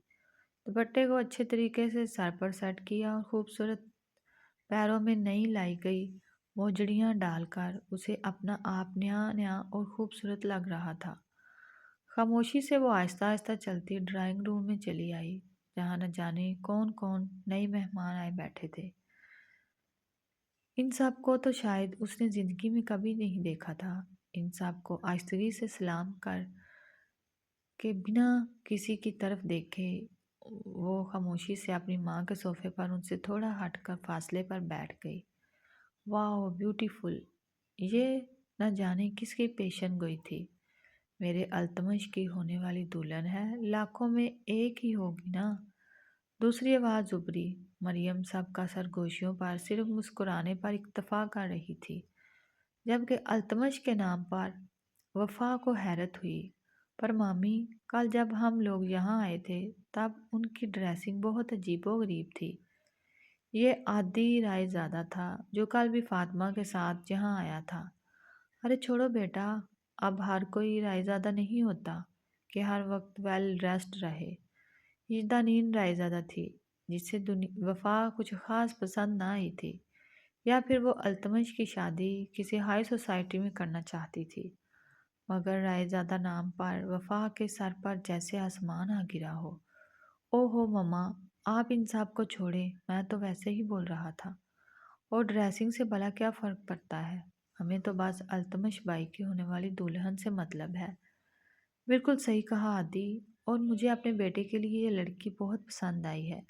دوپٹے کو اچھے طریقے سے سر پر سیٹ کیا اور خوبصورت پیروں میں نئی لائی گئی موجڑیاں ڈال کر اسے اپنا آپ نیا نیا اور خوبصورت لگ رہا تھا۔ خاموشی سے وہ آہستہ آہستہ چلتی ڈرائنگ روم میں چلی آئی، جہاں نہ جانے کون کون نئے مہمان آئے بیٹھے تھے۔ ان سب کو تو شاید اس نے زندگی میں کبھی نہیں دیکھا تھا۔ ان سب کو آہستگی سے سلام کر کے بنا کسی کی طرف دیکھے وہ خاموشی سے اپنی ماں کے صوفے پر ان سے تھوڑا ہٹ کر فاصلے پر بیٹھ گئی۔ واو بیوٹیفل! یہ نہ جانے کس کی پیشن گوئی تھی۔ میرے التمش کی ہونے والی دلہن ہے، لاکھوں میں ایک ہی ہوگی نا؟ دوسری آواز ابھری۔ مریم سب کا سرگوشیوں پر صرف مسکرانے پر اکتفا کر رہی تھی، جبکہ التمش کے نام پر وفا کو حیرت ہوئی۔ پر مامی، کل جب ہم لوگ یہاں آئے تھے تب ان کی ڈریسنگ بہت عجیب و غریب تھی۔ یہ عادی رائے زیادہ تھا جو کل بھی فاطمہ کے ساتھ یہاں آیا تھا۔ ارے چھوڑو بیٹا، اب ہر کوئی رائے زیادہ نہیں ہوتا کہ ہر وقت ویل ڈریسڈ رہے۔ یہ دانین رائے زیادہ تھی جسے وفا کچھ خاص پسند نہ آئی تھی، یا پھر وہ التمش کی شادی کسی ہائی سوسائٹی میں کرنا چاہتی تھی، مگر رائے زیادہ نام پر وفا کے سر پر جیسے آسمان آ گرا ہو۔ او ہو مما، آپ ان سب کو چھوڑیں، میں تو ویسے ہی بول رہا تھا۔ اور ڈریسنگ سے بھلا کیا فرق پڑتا ہے؟ ہمیں تو بس التمش بائی کی ہونے والی دلہن سے مطلب ہے۔ بالکل صحیح کہا عادی، اور مجھے اپنے بیٹے کے لیے یہ لڑکی بہت پسند آئی ہے۔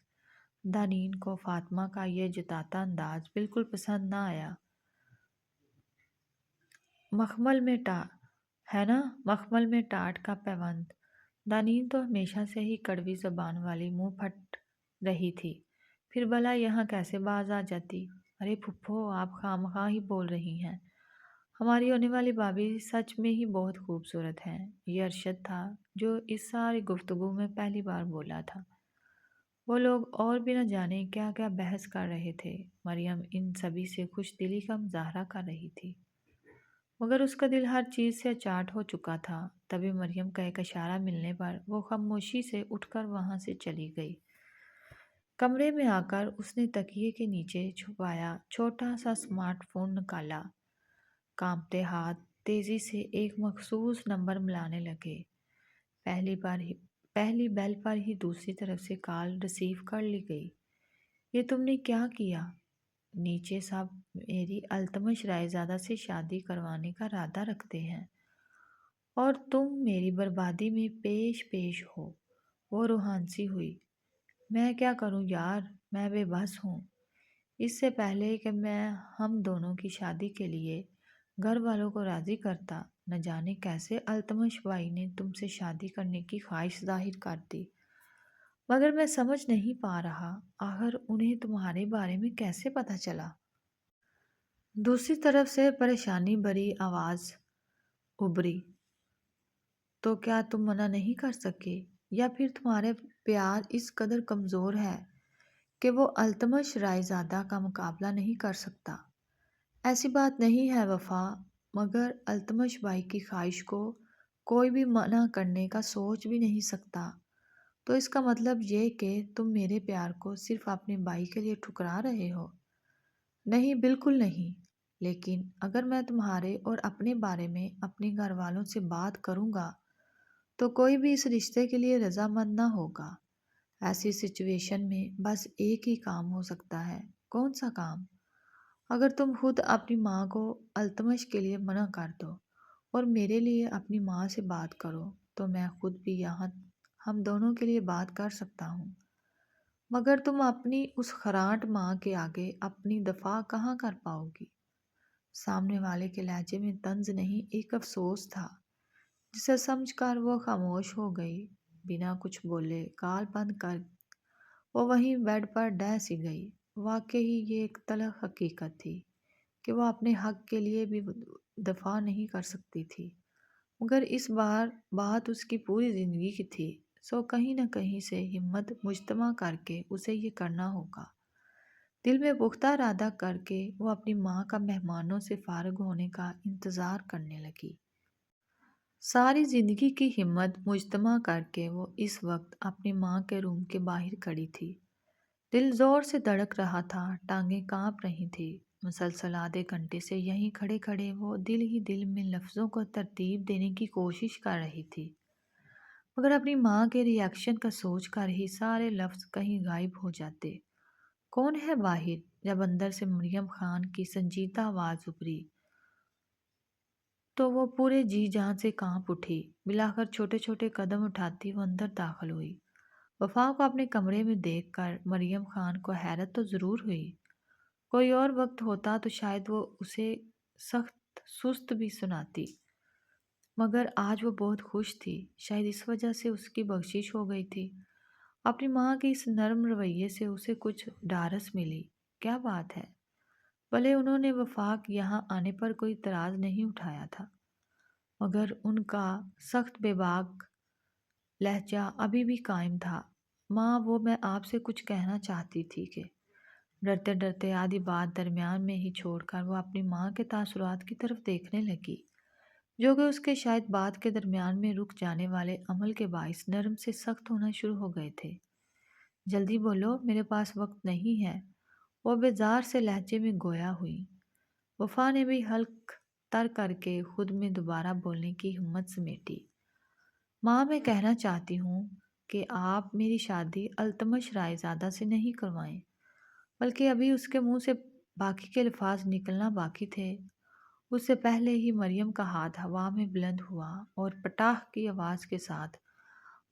دانین کو فاطمہ کا یہ جتاتا انداز بالکل پسند نہ آیا۔ مخمل میں ہے نا، مخمل میں ٹاٹ کا پیوند۔ دانین تو ہمیشہ سے ہی کڑوی زبان والی منہ پھٹ رہی تھی، پھر بھلا یہاں کیسے باز آ جاتی؟ ارے پھپھو، آپ خواہ ہی بول رہی ہیں، ہماری ہونے والی بھابھی سچ میں ہی بہت خوبصورت ہیں۔ یہ ارشد تھا جو اس ساری گفتگو میں پہلی بار بولا تھا۔ وہ لوگ اور بھی نہ جانے کیا کیا بحث کر رہے تھے۔ مریم ان سبھی سے خوش دلی کا مظاہرہ کر رہی تھی، مگر اس کا دل ہر چیز سے اچاٹ ہو چکا تھا۔ تبھی مریم کا ایک اشارہ ملنے پر وہ خاموشی سے اٹھ کر وہاں سے چلی گئی۔ کمرے میں آ کر اس نے تکیے کے نیچے چھپایا چھوٹا سا اسمارٹ فون نکالا۔ کانپتے ہاتھ تیزی سے ایک مخصوص نمبر ملانے لگے۔ پہلی بیل پر ہی دوسری طرف سے کال ریسیو کر لی گئی۔ یہ تم نے کیا کیا؟ نیچے سب میری التمش رائے زادہ سے شادی کروانے کا ارادہ رکھتے ہیں، اور تم میری بربادی میں پیش ہو۔ وہ روحانسی ہوئی۔ میں کیا کروں یار، میں بے بس ہوں۔ اس سے پہلے کہ میں ہم دونوں کی شادی کے لیے گھر والوں کو راضی کرتا، نہ جانے کیسے التمش بائی نے تم سے شادی کرنے کی خواہش ظاہر کر دی۔ مگر میں سمجھ نہیں پا رہا، آخر انہیں تمہارے بارے میں کیسے پتہ چلا؟ دوسری طرف سے پریشانی بھری آواز ابھری۔ تو کیا تم منع نہیں کر سکے، یا پھر تمہارے پیار اس قدر کمزور ہے کہ وہ التمش رائے زادہ کا مقابلہ نہیں کر سکتا؟ ایسی بات نہیں ہے وفا، مگر التمش بائی کی خواہش کو کوئی بھی منع کرنے کا سوچ بھی نہیں سکتا۔ تو اس کا مطلب یہ کہ تم میرے پیار کو صرف اپنے بھائی کے لیے ٹھکرا رہے ہو؟ نہیں، بالکل نہیں۔ لیکن اگر میں تمہارے اور اپنے بارے میں اپنے گھر والوں سے بات کروں گا تو کوئی بھی اس رشتے کے لیے رضامند نہ ہوگا۔ ایسی سچویشن میں بس ایک ہی کام ہو سکتا ہے۔ کون سا کام؟ اگر تم خود اپنی ماں کو التمش کے لیے منع کر دو اور میرے لیے اپنی ماں سے بات کرو تو میں خود بھی یہاں ہم دونوں کے لیے بات کر سکتا ہوں۔ مگر تم اپنی اس خرانٹ ماں کے آگے اپنی دفاع کہاں کر پاؤ گی؟ سامنے والے کے لہجے میں طنز نہیں، ایک افسوس تھا، جسے سمجھ کر وہ خاموش ہو گئی۔ بنا کچھ بولے کال بند کر وہ وہیں بیڈ پر ڈہ سی گئی۔ واقعی یہ ایک تلخ حقیقت تھی کہ وہ اپنے حق کے لیے بھی دفاع نہیں کر سکتی تھی، مگر اس بار بات اس کی پوری زندگی کی تھی، سو کہیں نہ کہیں سے ہمت مجتمع کر کے اسے یہ کرنا ہوگا۔ دل میں پختہ ارادہ کر کے وہ اپنی ماں کا مہمانوں سے فارغ ہونے کا انتظار کرنے لگی۔ ساری زندگی کی ہمت مجتمع کر کے وہ اس وقت اپنی ماں کے روم کے باہر کھڑی تھی۔ دل زور سے دھڑک رہا تھا، ٹانگیں کانپ رہی تھی۔ مسلسل آدھے گھنٹے سے یہیں کھڑے کھڑے وہ دل ہی دل میں لفظوں کو ترتیب دینے کی کوشش کر رہی تھی، مگر اپنی ماں کے ری ایکشن کا سوچ کر ہی سارے لفظ کہیں غائب ہو جاتے۔ کون ہے باہر؟ جب اندر سے مریم خان کی سنجیدہ آواز ابھری تو وہ پورے جی جان سے کانپ اٹھی۔ ملا کر چھوٹے چھوٹے قدم اٹھاتی وہ اندر داخل ہوئی۔ وفا کو اپنے کمرے میں دیکھ کر مریم خان کو حیرت تو ضرور ہوئی۔ کوئی اور وقت ہوتا تو شاید وہ اسے سخت سست بھی سناتی، مگر آج وہ بہت خوش تھی، شاید اس وجہ سے اس کی بخشش ہو گئی تھی۔ اپنی ماں کے اس نرم رویے سے اسے کچھ ڈھارس ملی۔ کیا بات ہے، بھلے انہوں نے وفاق یہاں آنے پر کوئی اعتراض نہیں اٹھایا تھا، مگر ان کا سخت بے باک لہجہ ابھی بھی قائم تھا۔ ماں، وہ میں آپ سے کچھ کہنا چاہتی تھی کہ ڈرتے ڈرتے آدھی بات درمیان میں ہی چھوڑ کر وہ اپنی ماں کے تاثرات کی طرف دیکھنے لگی، جو کہ اس کے شاید بات کے درمیان میں رک جانے والے عمل کے باعث نرم سے سخت ہونا شروع ہو گئے تھے۔ جلدی بولو، میرے پاس وقت نہیں ہے، وہ بیزار سے لہجے میں گویا ہوئی۔ وفا نے بھی حلق تر کر کے خود میں دوبارہ بولنے کی ہمت سمیٹی۔ ماں، میں کہنا چاہتی ہوں کہ آپ میری شادی التمش رائے زادہ سے نہیں کروائیں، بلکہ ابھی اس کے منہ سے باقی کے الفاظ نکلنا باقی تھے۔ اس سے پہلے ہی مریم کا ہاتھ ہوا میں بلند ہوا اور پٹاخ کی آواز کے ساتھ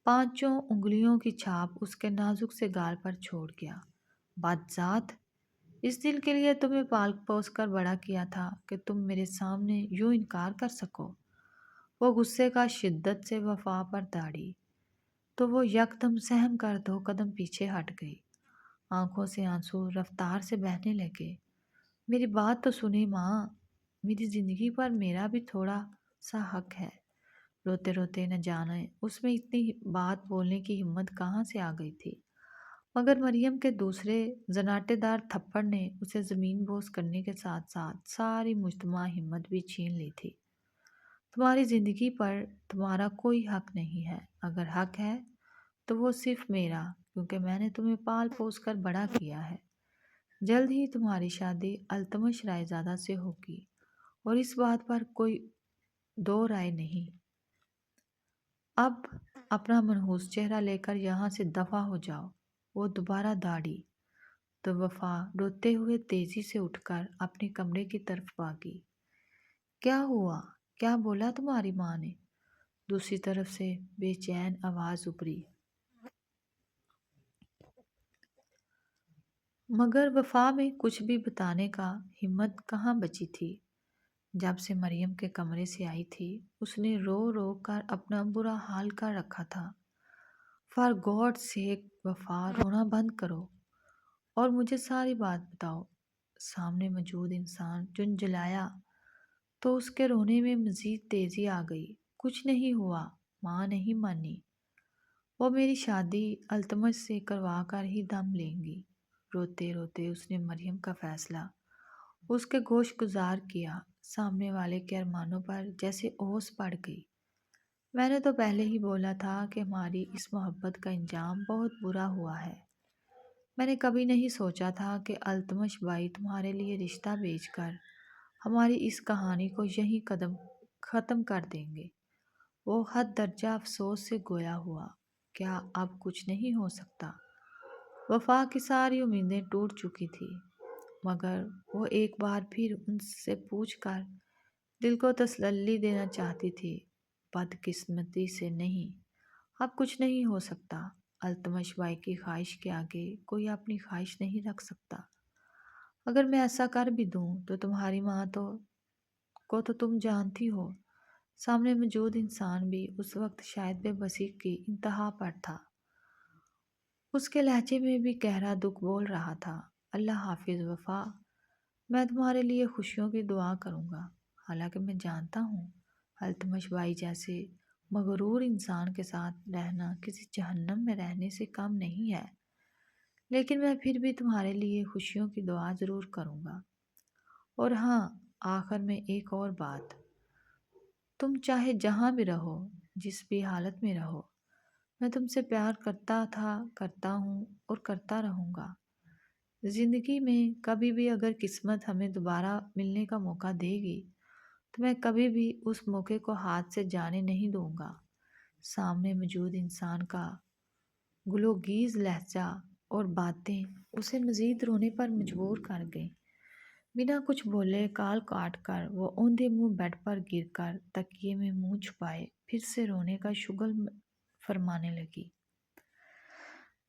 پانچوں انگلیوں کی چھاپ اس کے نازک سے گال پر چھوڑ گیا۔ بدذات، اس دل کے لیے تمہیں پال پوس کر بڑا کیا تھا کہ تم میرے سامنے یوں انکار کر سکو۔ وہ غصے کا شدت سے وفا پر داڑھی تو وہ یکدم سہم کر 2 قدم پیچھے ہٹ گئی۔ آنکھوں سے آنسو رفتار سے بہنے لگے۔ میری بات تو سنی ماں، میری زندگی پر میرا بھی تھوڑا سا حق ہے۔ روتے روتے نہ جانے اس میں اتنی بات بولنے کی ہمت کہاں سے آ گئی تھی، مگر مریم کے دوسرے زناٹے دار تھپڑ نے اسے زمین بوس کرنے کے ساتھ ساتھ ساری مجتمع ہمت بھی چھین لی تھی۔ تمہاری زندگی پر تمہارا کوئی حق نہیں ہے، اگر حق ہے تو وہ صرف میرا، کیونکہ میں نے تمہیں پال پوس کر بڑا کیا ہے۔ جلد ہی تمہاری شادی التمش رائے زادہ سے ہوگی اور اس بات پر کوئی دو رائے نہیں۔ اب اپنا منحوس چہرہ لے کر یہاں سے دفع ہو جاؤ۔ وہ دوبارہ داڑھی تو وفا روتے ہوئے تیزی سے اٹھ کر اپنے کمرے کی طرف بھاگی۔ کیا ہوا؟ کیا بولا تمہاری ماں نے؟ دوسری طرف سے بے چین آواز ابھری، مگر وفا میں کچھ بھی بتانے کا ہمت کہاں بچی تھی۔ جب سے مریم کے کمرے سے آئی تھی اس نے رو رو کر اپنا برا حال کر رکھا تھا۔ فار گاڈ سیک وفا، رونا بند کرو اور مجھے ساری بات بتاؤ۔ سامنے موجود انسان جھنجھلایا تو اس کے رونے میں مزید تیزی آ گئی۔ کچھ نہیں ہوا، ماں نہیں مانی، وہ میری شادی التمش سے کروا کر ہی دم لیں گی۔ روتے روتے اس نے مریم کا فیصلہ اس کے گوش گزار کیا۔ سامنے والے کے ارمانوں پر جیسے اوس پڑ گئی۔ میں نے تو پہلے ہی بولا تھا کہ ہماری اس محبت کا انجام بہت برا ہوا ہے۔ میں نے کبھی نہیں سوچا تھا کہ التمش بھائی تمہارے لیے رشتہ بیچ کر ہماری اس کہانی کو یہیں ختم کر دیں گے۔ وہ حد درجہ افسوس سے گویا ہوا۔ کیا اب کچھ نہیں ہو سکتا؟ وفا کی ساری امیدیں ٹوٹ چکی تھی، مگر وہ ایک بار پھر ان سے پوچھ کر دل کو تسلی دینا چاہتی تھی۔ بدقسمتی سے نہیں، اب کچھ نہیں ہو سکتا۔ التمش بھائی کی خواہش کے آگے کوئی اپنی خواہش نہیں رکھ سکتا۔ اگر میں ایسا کر بھی دوں تو تمہاری ماں کو تو تم جانتی ہو۔ سامنے موجود انسان بھی اس وقت شاید بے بسی کی انتہا پر تھا۔ اس کے لہجے میں بھی گہرا دکھ بول رہا تھا۔ اللہ حافظ وفا، میں تمہارے لیے خوشیوں کی دعا کروں گا، حالانکہ میں جانتا ہوں التمش بھائی جیسے مغرور انسان کے ساتھ رہنا کسی جہنم میں رہنے سے کم نہیں ہے، لیکن میں پھر بھی تمہارے لیے خوشیوں کی دعا ضرور کروں گا۔ اور ہاں، آخر میں ایک اور بات، تم چاہے جہاں بھی رہو، جس بھی حالت میں رہو، میں تم سے پیار کرتا تھا، کرتا ہوں اور کرتا رہوں گا۔ زندگی میں کبھی بھی اگر قسمت ہمیں دوبارہ ملنے کا موقع دے گی تو میں کبھی بھی اس موقع کو ہاتھ سے جانے نہیں دوں گا۔ سامنے موجود انسان کا گلوگیز لہجہ اور باتیں اسے مزید رونے پر مجبور کر گئیں۔ بنا کچھ بولے کال کاٹ کر وہ اوندھے منہ بیڈ پر گر کر تکیے میں منہ چھپائے پھر سے رونے کا شغل فرمانے لگی۔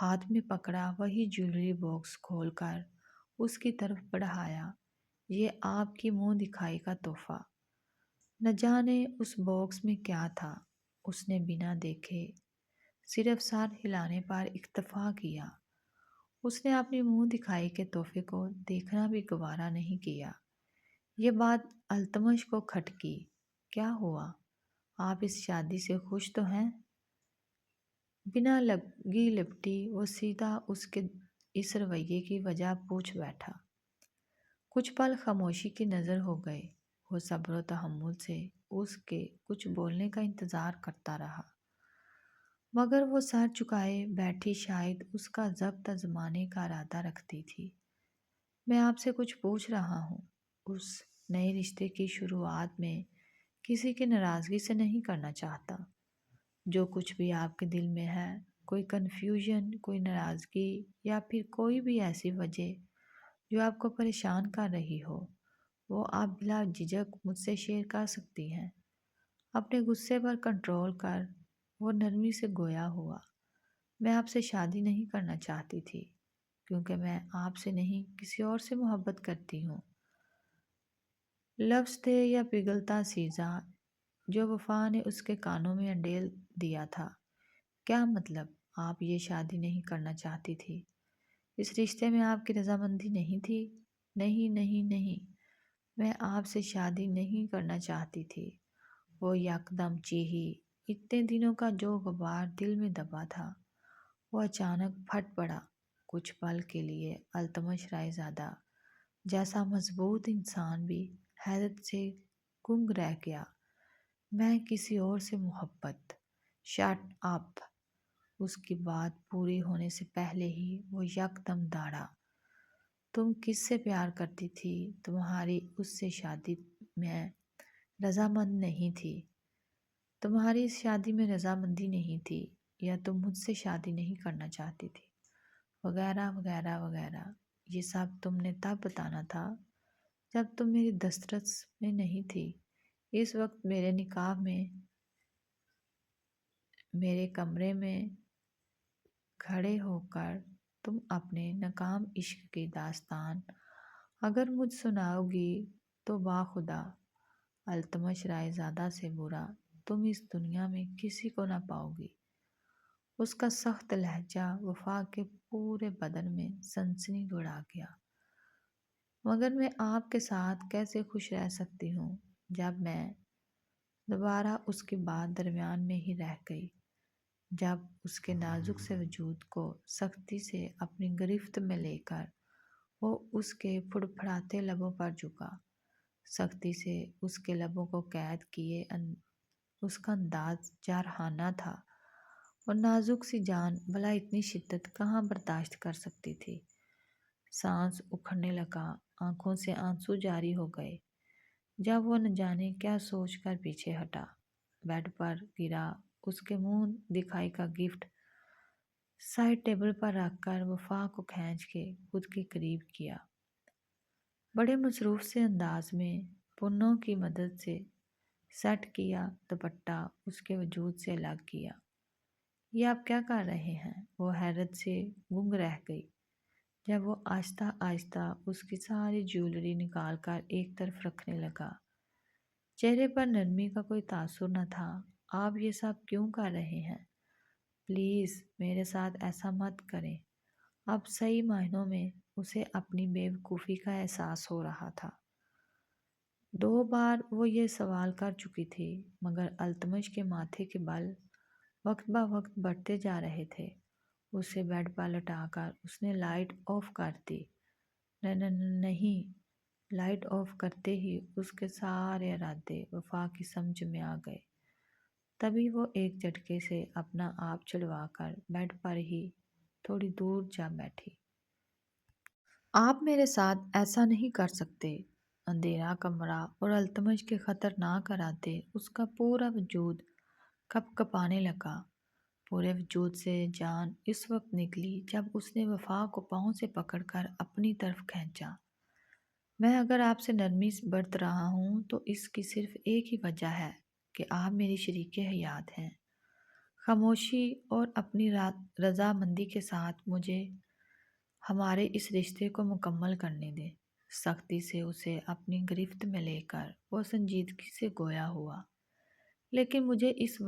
ہاتھ میں پکڑا وہی جیولری باکس کھول کر اس کی طرف بڑھایا۔ یہ آپ کی منہ دکھائی کا تحفہ۔ نہ جانے اس باکس میں کیا تھا، اس نے بنا دیکھے صرف سر ہلانے پر اکتفا کیا۔ اس نے اپنی منہ دکھائی کے تحفے کو دیکھنا بھی گوارا نہیں کیا۔ یہ بات التمش کو کھٹکی۔ کیا ہوا؟ آپ اس شادی سے خوش تو ہیں؟ بنا لگی لپٹی وہ سیدھا اس کے اس رویے کی وجہ پوچھ بیٹھا۔ کچھ پل خاموشی کی نظر ہو گئے۔ وہ صبر و تحمل سے اس کے کچھ بولنے کا انتظار کرتا رہا، مگر وہ سر چکائے بیٹھی شاید اس کا ضبط آزمانے کا ارادہ رکھتی تھی۔ میں آپ سے کچھ پوچھ رہا ہوں۔ اس نئے رشتے کی شروعات میں کسی کی ناراضگی سے نہیں کرنا چاہتا۔ جو کچھ بھی آپ کے دل میں ہے، کوئی کنفیوژن، کوئی ناراضگی یا پھر کوئی بھی ایسی وجہ جو آپ کو پریشان کر رہی ہو، وہ آپ بلا جھجک مجھ سے شیئر کر سکتی ہیں۔ اپنے غصے پر کنٹرول کر وہ نرمی سے گویا ہوا۔ میں آپ سے شادی نہیں کرنا چاہتی تھی، کیونکہ میں آپ سے نہیں کسی اور سے محبت کرتی ہوں۔ لفظ تھے یا پگھلتا سیزا جو وفا نے اس کے کانوں میں انڈیل دیا تھا۔ کیا مطلب؟ آپ یہ شادی نہیں کرنا چاہتی تھی؟ اس رشتے میں آپ کی رضامندی نہیں تھی؟ نہیں نہیں نہیں، میں آپ سے شادی نہیں کرنا چاہتی تھی۔ وہ یکدم چیخی۔ اتنے دنوں کا جو غبار دل میں دبا تھا وہ اچانک پھٹ پڑا۔ کچھ پل کے لیے التمش رائے زادہ جیسا مضبوط انسان بھی حیرت سے گنگ رہ گیا۔ میں کسی اور سے محبت؟ Shut up! اس کی بات پوری ہونے سے پہلے ہی وہ یکدم داڑا۔ تم کس سے پیار کرتی تھی؟ تمہاری اس سے شادی میں رضامند نہیں تھی؟ تمہاری اس شادی میں رضامندی نہیں تھی، یا تم مجھ سے شادی نہیں کرنا چاہتی تھی؟ وغیرہ وغیرہ وغیرہ۔ یہ سب تم نے تب بتانا تھا جب تم میری دسترس میں نہیں تھی۔ اس وقت میرے نکاح میں میرے کمرے میں کھڑے ہو کر تم اپنے ناکام عشق کی داستان اگر مجھ سناؤ گی تو باخدا التمش رائے زادہ سے برا تم اس دنیا میں کسی کو نہ پاؤ گی۔ اس کا سخت لہجہ وفا کے پورے بدن میں سنسنی دوڑا گیا۔ مگر میں آپ کے ساتھ کیسے خوش رہ سکتی ہوں جب میں دوبارہ اس کی بات درمیان میں ہی رہ گئی، جب اس کے نازک سے وجود کو سختی سے اپنی گرفت میں لے کر وہ اس کے پھڑپھڑاتے لبوں پر جھکا۔ سختی سے اس کے لبوں کو قید کیے اس کا انداز جارحانہ تھا، اور نازک سی جان بھلا اتنی شدت کہاں برداشت کر سکتی تھی۔ سانس اکھڑنے لگا، آنکھوں سے آنسو جاری ہو گئے جب وہ نہ جانے کیا سوچ کر پیچھے ہٹا۔ بیڈ پر گرا اس کے منہ دکھائی کا گفٹ سائڈ ٹیبل پر رکھ کر وفا کو کھینچ کے خود کے قریب کیا۔ بڑے مصروف سے انداز میں پنوں کی مدد سے سیٹ کیا دوپٹہ اس کے وجود سے الگ کیا۔ یہ آپ کیا کر رہے ہیں؟ وہ حیرت سے گنگ رہ گئی جب وہ آہستہ آہستہ اس کی ساری جیولری نکال کر ایک طرف رکھنے لگا۔ چہرے پر نرمی کا کوئی تاثر نہ تھا۔ آپ یہ سب کیوں کر رہے ہیں؟ پلیز میرے ساتھ ایسا مت کریں۔ اب صحیح معنوں میں اسے اپنی بے وقوفی کا احساس ہو رہا تھا۔ 2 بار وہ یہ سوال کر چکی تھی، مگر التمش کے ماتھے کے بل وقت بہ وقت بڑھتے جا رہے تھے۔ اسے بیڈ پر لٹا کر اس نے لائٹ آف کر دی۔ نہیں، لائٹ آف کرتے ہی اس کے سارے ارادے وفا کی سمجھ میں آ گئے۔ تبھی وہ ایک جھٹکے سے اپنا آپ چھڑوا کر بیڈ پر ہی تھوڑی دور جا بیٹھی۔ آپ میرے ساتھ ایسا نہیں کر سکتے۔ اندھیرا کمرہ اور التمش کے خطرناک ارادے اس کا پورا وجود کپ کپانے لگا۔ پورے وجود سے جان اس وقت نکلی جب اس نے وفا کو پاؤں سے پکڑ کر اپنی طرف کھینچا۔ میں اگر آپ سے نرمی برت رہا ہوں تو اس کی صرف ایک ہی وجہ ہے کہ آپ میری شریک حیات ہیں۔ خاموشی اور اپنی رضامندی کے ساتھ مجھے ہمارے اس رشتے کو مکمل کرنے دیں۔ سختی سے اسے اپنی گرفت میں لے کر وہ سنجیدگی سے گویا ہوا، لیکن مجھے اس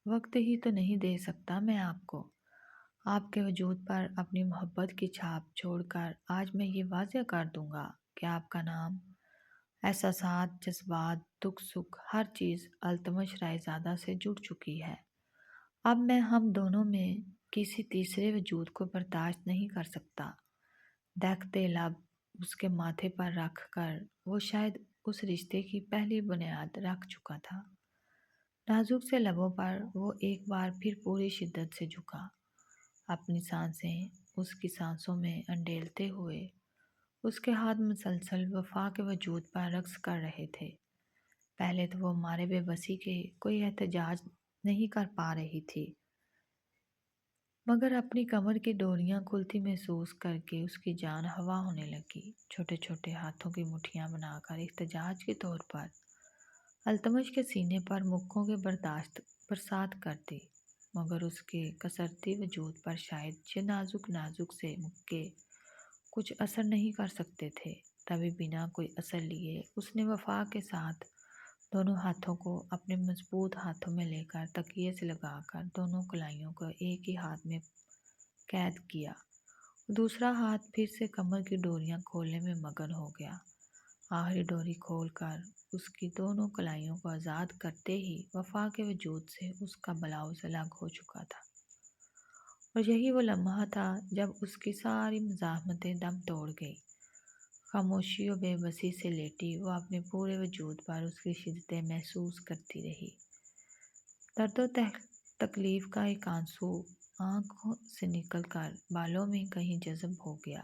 وقت ہی تو نہیں دے سکتا میں آپ کو۔ آپ کے وجود پر اپنی محبت کی چھاپ چھوڑ کر آج میں یہ واضح کر دوں گا کہ آپ کا نام، احساسات، جذبات، دکھ سکھ، ہر چیز التمش رائے زادہ سے جڑ چکی ہے۔ اب میں ہم دونوں میں کسی تیسرے وجود کو برداشت نہیں کر سکتا۔ دہکتے لب اس کے ماتھے پر رکھ کر وہ شاید اس رشتے کی پہلی بنیاد رکھ چکا تھا۔ نازک سے لبوں پر وہ ایک بار پھر پوری شدت سے جھکا، اپنی سانسیں اس کی سانسوں میں انڈیلتے ہوئے۔ اس کے ہاتھ مسلسل وفا کے وجود پر رقص کر رہے تھے۔ پہلے تو وہ مارے بے بسی کے کوئی احتجاج نہیں کر پا رہی تھی، مگر اپنی کمر کی ڈوریاں کھلتی محسوس کر کے اس کی جان ہوا ہونے لگی۔ چھوٹے چھوٹے ہاتھوں کی مٹھیاں بنا کر احتجاج کے طور پر التمش کے سینے پر مکوں کے برسات کرتی، مگر اس کے کسرتی وجود پر شاید یہ نازک سے مکے کچھ اثر نہیں کر سکتے تھے۔ تبھی بنا کوئی اثر لیے اس نے وفا کے ساتھ دونوں ہاتھوں کو اپنے مضبوط ہاتھوں میں لے کر تکیے سے لگا کر دونوں کلائیوں کو ایک ہی ہاتھ میں قید کیا۔ دوسرا ہاتھ پھر سے کمر کی ڈوریاں کھولنے میں مگن ہو گیا۔ آخری ڈوری کھول کر اس کی دونوں کلائیوں کو آزاد کرتے ہی وفا کے وجود سے اس کا بلاؤز الگ ہو چکا تھا، اور یہی وہ لمحہ تھا جب اس کی ساری مزاحمتیں دم توڑ گئی۔ خاموشی و بے بسی سے لیٹی وہ اپنے پورے وجود پر اس کی شدتیں محسوس کرتی رہی۔ درد و تکلیف کا ایک آنسو آنکھوں سے نکل کر بالوں میں کہیں جذب ہو گیا،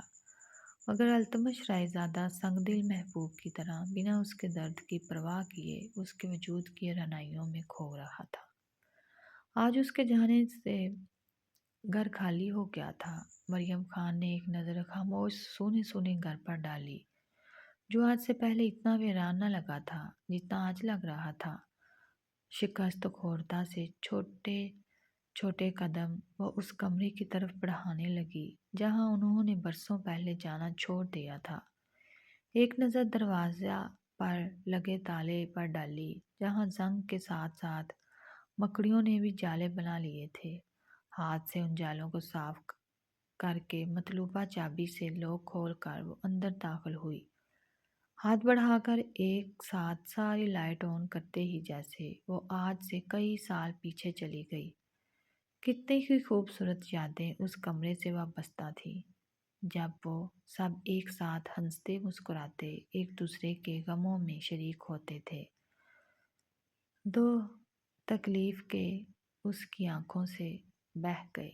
مگر التمش رائے زادہ سنگ دل محبوب کی طرح بنا اس کے درد کی پرواہ کیے اس کے وجود کی رہنائیوں میں کھو رہا تھا۔ آج اس کے جانے سے گھر خالی ہو گیا تھا۔ مریم خان نے ایک نظر خاموش سونے گھر پر ڈالی، جو آج سے پہلے اتنا ویران نہ لگا تھا جتنا آج لگ رہا تھا۔ شکست خوردہ سے چھوٹے چھوٹے قدم وہ اس کمرے کی طرف بڑھانے لگی جہاں انہوں نے برسوں پہلے جانا چھوڑ دیا تھا۔ ایک نظر دروازہ پر لگے تالے پر ڈالی، جہاں زنگ کے ساتھ ساتھ مکڑیوں نے بھی جالے بنا لیے تھے۔ ہاتھ سے ان جالوں کو صاف کر کے مطلوبہ چابی سے لوک کھول کر وہ اندر داخل ہوئی، ہاتھ بڑھا کر ایک ساتھ ساری لائٹ آن کرتے ہی جیسے وہ آج سے کئی سال پیچھے چلی گئی۔ کتنی ہی خوبصورت یادیں اس کمرے سے وابستہ تھیں، جب وہ سب ایک ساتھ ہنستے مسکراتے ایک دوسرے کے غموں میں شریک ہوتے تھے۔ دو تکلیف کے اس کی آنکھوں سے بہہ گئے۔